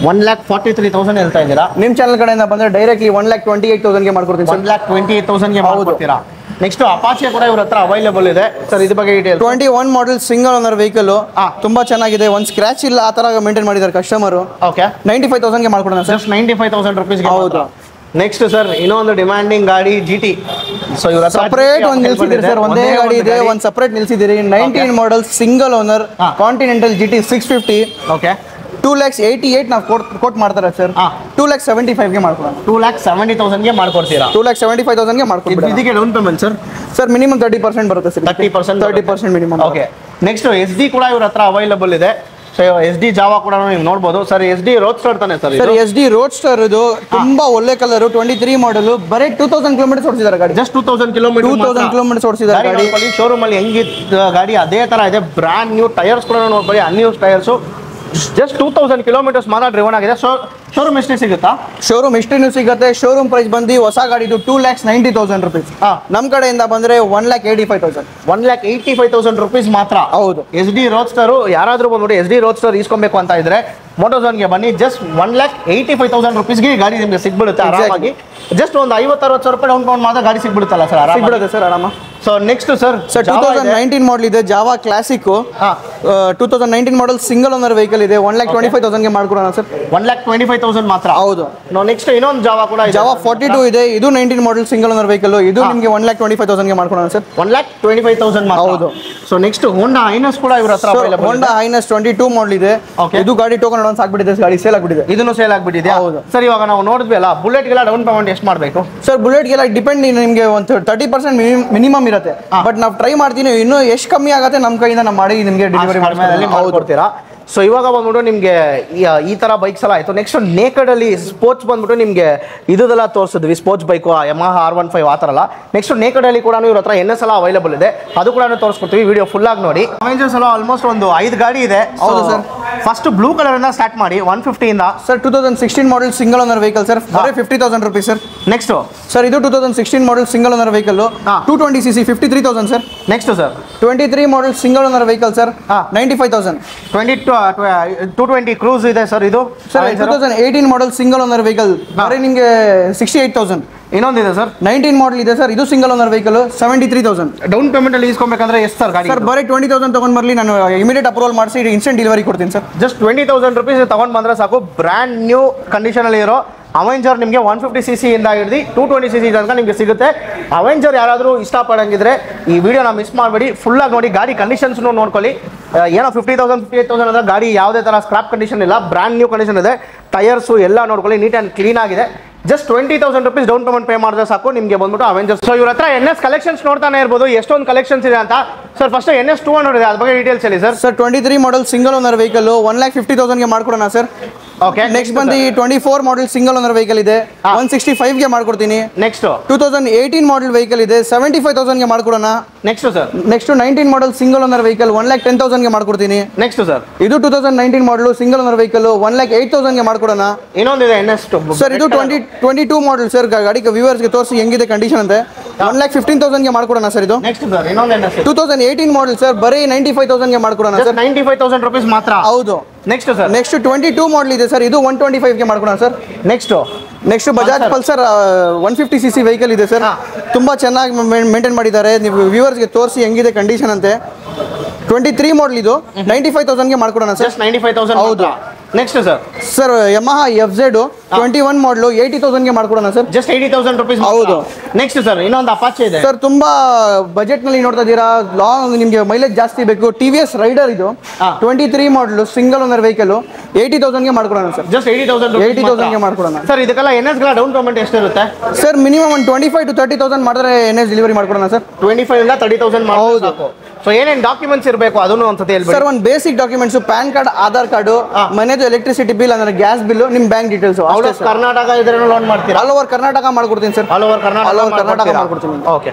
1,43,000 ಹೇಳ್ತಾ ಇದ್ದೀರಾ? ನಿಮ್ ಚಾನಲ್ ಕಡೆಯಿಂದ ಬಂದ್ರೆ ಡೈರೆಕ್ಟ್ಲಿ 1,28,000 ಮಾಡ್ಕೊಡ್ತೀನಿ. 1,28,000 ಮಾಡ್ಕೊಡ್ತೀರಾ? ನೆಕ್ಸ್ಟ್ ಅಪಾಚೆ ಕೂಡ ಇವ್ರ ಹತ್ರ ಅವೈಲೇಬಲ್ ಇದೆ ಸರ್. ಇದ್ರ ಬಗ್ಗೆ details. 21 model single owner vehicle, ತುಂಬಾ ಚೆನ್ನಾಗಿದೆ. ಒಂದು ಸ್ಕ್ರಾಚ್ ಇಲ್ಲ, ಆ ತರ ಮೇಂಟೈನ್ ಮಾಡಿದ್ದಾರೆ ಕಸ್ಟಮರ್. ಓಕೆ. 95,000 ಮಾಡ್ಕೊಡೋಣ ಸರ್. ಜಸ್ಟ್ 95,000 ರೂಪೀಸ್ಗೆ. ಹೌದು. ನೆಕ್ಸ್ಟ್ ಸರ್ ಇನ್ನೊಂದು ಡಿಮ್ಯಾಂಡಿಂಗ್ ಗಾಡಿ GT. ಸೊ ಇವ್ರ ಹತ್ರ ಸಪರೇಟ್ ಒಂದು ನಿಲ್ಸಿದ್ದೀರಿ ಸರ್. ಒಂದೇ ಗಾಡಿ ಇದೆ, ಒಂದು ಸಪರೇಟ್ ನಿಲ್ಸಿದ್ದೀರಿ. 19 model single owner continental GT 650. Okay. 2,88,000 ನಾವು ಕೋಟ್ ಮಾಡ್ತಾರೆ ಸರ್. 2,75,000 ಮಾಡ್ಕೊಡೋಣ. 2,70,000 ಮಾಡ್ಕೊಡ್ತೀರಾ? 2,75,000 ಮಾಡ್ಕೊಡ್ತೀರಾ? ಇದಕ್ಕೆ down payment sir? Sir minimum 30% ಬರುತ್ತೆ sir. 30% minimum. Okay. Next SD ಕೂಡ ಇವ್ರ ಹತ್ರ ಅವೈಲೇಬಲ್ ಇದೆ. ಸೊ SD ಜಾವಾ ಕೂಡ ನೀವು ನೋಡಬಹುದು ಸರ್. SD ರೋಡ್ಸ್ಟರ್ ತಾನೆ ಸರ್? ಸರ್ SD ರೋಡ್ಸ್ಟರ್ ಇದು ತುಂಬಾ ಒಳ್ಳೆ ಕಲರ್. 23 ಮಾಡಲ್, ಬರೀ 2,000 ಕಿಲೋಮೀಟರ್ ಓಡಿಸಿದ್ದಾರೆ ಗಾಡಿ. ಜಸ್ಟ್ 2,000 ಕಿಲೋಮೀಟರ್ ಓಡಿಸಿದ್ದಾರೆ ಗಾಡಿ. ಶೋರೂಮ್ ಅಲ್ಲಿ ಹೆಂಗಿತ್ತು ಗಾಡಿ ಅದೇ ತರ ಇದೆ. ಬ್ರಾಂಡ್ ನ್ಯೂ ಟೈರ್ಸ್ ಕೂಡ ನೋಡ್ಕೊಳ್ಳಿ, ಅನ್ಯೂಸ್ ಟೈರ್ಸ್. ಜಸ್ಟ್ 2,000 ಕಿಲೋಮೀಟರ್ಸ್ ಮಾತ್ರ ಡ್ರಿವನ್ ಆಗಿದೆ. ಸೊ ಶೋರೂಮ್ ಎಷ್ಟೇ ಸಿಗುತ್ತಾ? ಶೋರೂಮ್ ಎಷ್ಟೇನು ಸಿಗುತ್ತೆ. ಶೋರೂಮ್ ಪ್ರೈಸ್ ಬಂದು ಹೊಸ ಗಾಡಿದು 2,90,000 ರೂಪೀಸ್. ನಮ್ಮ ಕಡೆಯಿಂದ ಬಂದ್ರೆ 1,85,000. 1,85,000 ರೂಪೀಸ್ ಮಾತ್ರ. ಹೌದು. SD ರೋಡ್ಸ್ಟರ್ ಯಾರಾದ್ರೂ ಬಂದ್ಬಿಟ್ಟು SD ರೋಡ್ಸ್ಟರ್ ಇಸ್ಕೊಬೇಕು ಅಂತ ಇದ್ರೆ ಮೋಟೋಝೋನ್ಗೆ ಬನ್ನಿ. ಜಸ್ಟ್ 1,85,000 ರೂಪೀಸ್ಗೆ ಗಾಡಿ ನಿಮಗೆ ಸಿಗ್ಬಿಡುತ್ತೆ ಆರಾಮಾಗಿ. ಜಸ್ಟ್ ಒಂದು 50-60 ಸಾವಿರ ರೂಪಾಯಿ ಡೌನ್ ಪೇಮೆಂಟ್ ಮಾಡಿದ್ರೆ ಗಾಡಿ ಸಿಗ್ಬಿಡುತ್ತಲ್ಲ ಸರ್? ಸಿಗ್ಬಿಡುತ್ತೆ ಸರ್ ಆರಾಮ. ಸೊ ನೆಕ್ಸ್ಟ್ ಸರ್ 2019 ಮಾಡಲ್ ಇದೆ, Java classic. 2019 model single owner vehicle ಇದೆ 1,25,000ಗೆ ಮಾಡ್ಕೊಡೋಣ ಸರ್. 1,25,000 ಮಾತ್ರ. ಹೌದು. ನೆಕ್ಸ್ಟ್ ಇನ್ನೊಂದು ಜಾವಾ ಕೂಡ ಇದೆ, ಜಾವಾ 42 ಇದೆ, ಇದು 19 ಮಾಡಲ್ ಸಿಂಗಲ್ ಓನರ್ ವೆಹಿಕಲ್, ಇದು ನಿಮಗೆ 1,25,000ಗೆ ಮಾಡ್ಕೊಡೋಣ ಸರ್. 1,25,000 ಮಾತ್ರ. ಹೌದು. ಸೊ ನೆಕ್ಸ್ಟ್ ಹೋಂಡಾ ಐನಸ್ ಕೂಡ ಇವ್ರ ಹತ್ರ ಅವೈಲೇಬಲ್. ಹೋಂಡಾ ಐನಸ್ 22 ಮಾಡಲ್ ಇದೆ. ಇದು ಗಾಡಿ ಟೋಕನ್ ಅಡ್ವಾನ್ಸ್ ಆಗ್ಬಿಟ್ಟಿದೆ, ಗಾಡಿ ಸೇಲ್ ಆಗ್ಬಿಟ್ಟಿದೆ. ಇದನ್ನು ಸೇಲ್ ಆಗ್ಬಿಟ್ಟಿದೆ. ಹೌದು ಸರ್. ಇವಾಗ ನಾವು ನೋಡಿದ್ವಿ ಅಲ್ಲ, ಬುಲೆಟ್ಗೆಲ್ಲ ಡೌನ್ ಪೇಮೆಂಟ್ ಎಷ್ಟು ಮಾಡಬೇಕು ಸರ್? ಬುಲೆಟ್ಗೆಲ್ಲ ಡಿಪೆಂಡ್, ನಿಮಗೆ ಒಂದು 30% ಮಿನಿಮಮ್ ಇರುತ್ತೆ. ಬಟ್ ನಾವು ಟ್ರೈ ಮಾಡ್ತೀನಿ, ಇನ್ನೂ ಎಷ್ಟು ಕಮ್ಮಿ ಆಗುತ್ತೆ ನಮ್ಮ ಕೈಯಿಂದ ನಾವು ಮಾಡಿ ನಿಮಗೆ ಡೆಲಿವರಿ ಮಾಡ್ಕೊಡ್ತೀರಾ. ಸೊ ಇವಾಗ ಬಂದ್ಬಿಟ್ಟು ನಿಮಗೆ ಈ ತರ ಬೈಕ್ಸ್ ಎಲ್ಲ ಆಯ್ತು. ನೆಕ್ಸ್ಟ್ ನೇಕಡ್ ಅಲ್ಲಿ ಸ್ಪೋರ್ಟ್ಸ್ ಬಂದ್ಬಿಟ್ಟು ನಿಮಗೆ ಇದೆಲ್ಲ ತೋರಿಸಿದ್ವಿ, ಸ್ಪೋರ್ಟ್ಸ್ ಬೈಕು ಯಮಹಾ R15 ಆ ಥರ ಅಲ್ಲ. ನೆಕ್ಸ್ಟ್ ನೇಕಡ್ ಅಲ್ಲಿ ಕೂಡ ಇವ್ರ ಹತ್ರ NS ಎಲ್ಲ ಅವೈಲೇಬಲ್ ಇದೆ, ಅದು ಕೂಡ ತೋರಿಸ್ಕೊಡ್ತೀವಿ. ವಿಡಿಯೋ ಫುಲ್ ಆಗಿ ನೋಡಿ. ಅವೆಂಜರ್ಸ್ ಎಲ್ಲ ಆಲ್ಮೋಸ್ಟ್ ಒಂದು 5 ಗಾಡಿ ಇದೆ. ಹೌದು ಸರ್. ಫಸ್ಟ್ ಬ್ಲೂ ಕಲರ್ ಇಂದ ಸ್ಟಾರ್ಟ್ ಮಾಡಿ 150 ಇಂದ. ಸರ್ 2016 ಮಾಡಲ್ ಸಿಂಗಲ್ ಓನರ್ ವೆಹಿಕಲ್ ಸರ್, ಬರೀ 50,000 rupees ಸರ್. ನೆಕ್ಸ್ಟ್ ಸರ್ ಇದು 2016 ಮಾಡಲ್ single owner vehicle, 220cc 53,000 sir. Next sir 23 model single owner vehicle sir, 95,000. 220 cruise ಇದೆ ಸರ್. ಇದು ಸರ್ 2018 ಮಾಡಲ್ ಸಿಂಗಲ್ ಓನರ್ ವೆಹಿಕಲ್, ಬರೀ ನಿಮಗೆ 68,000. ಇನ್ನೊಂದಿದೆ ಸರ್ 19 ಮಾಡಲ್ ಇದೆ ಸರ್, ಇದು single owner vehicle, 73,000. Down payment ಅಲ್ಲಿ ಇಸ್ಕೊಬೇಕಂದ್ರೆ ಎಷ್ಟು ಸರ್ ಗಾಡಿ? ಸರ್ ಬರೀ 20,000 ತಗೊಂಡ್ ಬರಲಿ, ನಾನು ಇಮಿಡಿಯೇಟ್ ಅಪ್ರೂವಲ್ ಮಾಡಿಸಿ ಇನ್ಸ್ಟೆಂಟ್ ಡೆಲಿವರಿ ಕೊಡ್ತೀನಿ ಸರ್. ಜಸ್ಟ್ 20,000 rupees ತಗೊಂಡ್ ಬಂದ್ರೆ ಸಾಕು. ಬ್ರ್ಯಾಂಡ್ ನ್ಯೂ ಕಂಡೀಷನ್ ಅಲ್ಲಿ ಇರೋ ಅವೆಂಜರ್ ನಿಮಗೆ 150cc ಇಂದ ಹಿಡಿದು 220cc ತನಕ ನಿಮಗೆ ಸಿಗುತ್ತೆ. ಅವೆಂಜರ್ ಯಾರಾದರೂ ಇಷ್ಟಪಡಂಗಿದ್ರೆ ಈ ವಿಡಿಯೋನ ಮಿಸ್ ಮಾಡಬೇಡಿ, ಫುಲ್ ಆಗಿ ನೋಡಿ. ಗಾಡಿ ಕಂಡೀಷನ್ಸ್ ನೋಡ್ಕೊಳ್ಳಿ. ಏನೋ 50,000 58,000 ಅಂದ್ರೆ ಗಾಡಿ ಯಾವುದೇ ತರ ಸ್ಕ್ರಾಪ್ ಕಂಡೀಷನ್ ಇಲ್ಲ, ಬ್ರ್ಯಾಂಡ್ ನ್ಯೂ ಕಂಡೀಷನ್ ಇದೆ. ಟೈರ್ಸು ಎಲ್ಲ ನೋಡ್ಕೊಳ್ಳಿ, ನೀಟ್ ಆ್ಯಂಡ್ ಕ್ಲೀನ್ ಆಗಿದೆ. Just 20,000 rupees down payment pay ಮಾಡಿದ್ರೆ ಸಾಕು, ನಿಮಗೆ ಬಂದ್ಬಿಟ್ಟು ಅವೆಂಜರ್ಸ್. ಸೊ ಇವ್ರ ಹತ್ರ NS ಕಲೆಕ್ಷನ್ಸ್ ನೋಡ್ತಾನೆ ಇರ್ಬೋದು, ಎಷ್ಟೊಂದು ಕಲೆಕ್ಷನ್ಸ್ ಇದೆ ಅಂತ. ಸರ್ ಫಸ್ಟ್ NS 200 ಇದೆ, ಅದ್ರ ಬಗ್ಗೆ ಡೀಟೇಲ್ಸ್ ಹೇಳಿ sir. Sir 23 model single owner vehicle 1,50,000ಗೆ ಮಾಡ್ಕೊಡೋಣ ಸರ್. ಓಕೆ. ನೆಕ್ಸ್ಟ್ ಬಂದು 24 ಮಾಡಲ್ ಸಿಂಗಲ್ ಓನರ್ ವೆಹಿಕಲ್ ಇದೆ, 165ಗೆ ಮಾಡ್ಕೊಡ್ತೀನಿ. ನೆಕ್ಸ್ಟ್ 2018 ಮಾಡಲ್ ವೆಹಿಕಲ್ ಇದೆ, 75,000ಗೆ ಮಾಡ್ಕೊಡೋಣ. Next sir next 19 model single owner vehicle 1,10,000ಗೆ ಮಾಡ್ಕೊಡ್ತೀನಿ. ನೆಕ್ಸ್ಟ್ ಸರ್ ಇದು 2019 ಮಾಡಲ್ ಸಿಂಗಲ್ ಓನರ್ ವೆಹಿಕಲ್ 1,08,000ಗೆ ಮಾಡ್ಕೊಡೋಣ. ಇನ್ನೊಂದಿದೆ NS ಸರ್ ಇದು 22 ಮಾಡಲ್ ಸರ್, ಗಾಡಿ ವ್ಯೂವರ್ಸ್ಗೆ ತೋರಿಸಿ ಹೆಂಗಿದೆ ಕಂಡೀಷನ್ ಅಂತೆ. 1,15,000ಗೆ ಮಾಡ್ಕೊಡೋಣ ಸರ್. ಇದು ನೆಕ್ಸ್ಟ್ ಸರ್ ಇನ್ನೊಂದು NS 2018 ಮಾಡಲ್ ಸರ್, ಬರೀ 95,000ಗೆ ಮಾಡ್ಕೊಡೋಣ ಸರ್. 95,000 rupees ಮಾತ್ರ. ಹೌದು. ನೆಕ್ಸ್ಟ್ ಸರ್ ನೆಕ್ಸ್ಟ್ 22 ಮಾಡಲ್ ಇದೆ ಸರ್, ಇದು 125ಗೆ ಮಾಡ್ಕೊಡೋಣ sir. Next Bajaj Pulsar 150cc vehicle ಇದೆ ಸರ್, ತುಂಬಾ ಚೆನ್ನಾಗಿ ಮೇಂಟೈನ್ ಮಾಡಿದ್ದಾರೆ. ನೀವು ವ್ಯೂವರ್ಸ್ಗೆ ತೋರಿಸಿ ಹೆಂಗಿದೆ ಕಂಡೀಷನ್ ಅಂತೆ. 23 ಮಾಡಲ್ ಇದು 95,000ಗೆ ಮಾಡ್ಕೊಡೋಣ ಸರ್. 95,000. ಹೌದು. ನೆಕ್ಸ್ಟ್ ಸರ್ ಯಮಹಾ FZ 21 ಮಾಡಲ್ 80,000ಗೆ ಮಾಡ್ಕೊಡೋಣ ಸರ್. Just 80,000 rupees. ಹೌದು. ನೆಕ್ಸ್ಟ್ ಸರ್ ಇನ್ನೊಂದು ಅಪಾಚೆ ಇದೆ ಸರ್, ತುಂಬಾ ಬಜೆಟ್ ನಲ್ಲಿ ನೋಡ್ತಾ ಇದ್ದೀರಾ, ಲಾಂಗ್ ನಿಮಗೆ ಮೈಲೇಜ್ ಜಾಸ್ತಿ ಬೇಕು. TVS ರೈಡರ್ ಇದು 23 ಮಾಡಲ್ ಸಿಂಗಲ್ ಓನರ್ ವೆಹಿಕಲ್ 80,000ಗೆ ಮಾಡ್ಕೊಡೋಣ ಸರ್. ಜಸ್ಟ್ 80,000 ಮಾಡ್ಕೊಡೋಣ ಸರ್. ಇದಕ್ಕೆಲ್ಲ NS ಗಳ ಡೌನ್ ಪೇಮೆಂಟ್ ಎಷ್ಟಿರುತ್ತೆ ಸರ್? ಮಿನಿಮಮ್ ಒಂದು 25 to 30,000 ಮಾಡಿದ್ರೆ NS ಡೆಲಿವರಿ ಮಾಡ್ಕೊಡೋಣ ಸರ್. 25 ಇಂದ 30,000 ಹೌದು. ಸೊ ಏನೇನು ಡಾಕ್ಯುಮೆಂಟ್ಸ್ ಇರಬೇಕು ಅದನ್ನು ಒಂದ್ಸತಿ ಹೇಳ್ಬೇಕು ಸರ್. ಒಂದು basic documents, PAN card, Aadhaar card, ಮನೆದು ಎಲೆಕ್ಟ್ರಿಸಿಟಿ ಬಿಲ್ ಅಂದ್ರೆ ಗ್ಯಾಸ್ ಬಿಲ್, ನಿಮ್ಮ ಬ್ಯಾಂಕ್ ಡೀಟೇಲ್ಸ್. ಕರ್ನಾಟಕ ಇದ್ರೆ ಲೋನ್ ಮಾಡ್ತೀರಾ? ಆಲ್ ಓವರ್ ಕರ್ನಾಟಕ ಮಾಡ್ಕೊಡ್ತೀನಿ ಸರ್. ಆಲ್ ಓವರ್ ಕರ್ನಾಟಕ ಮಾಡ್ಕೊಡ್ತೀನಿ. ಓಕೆ.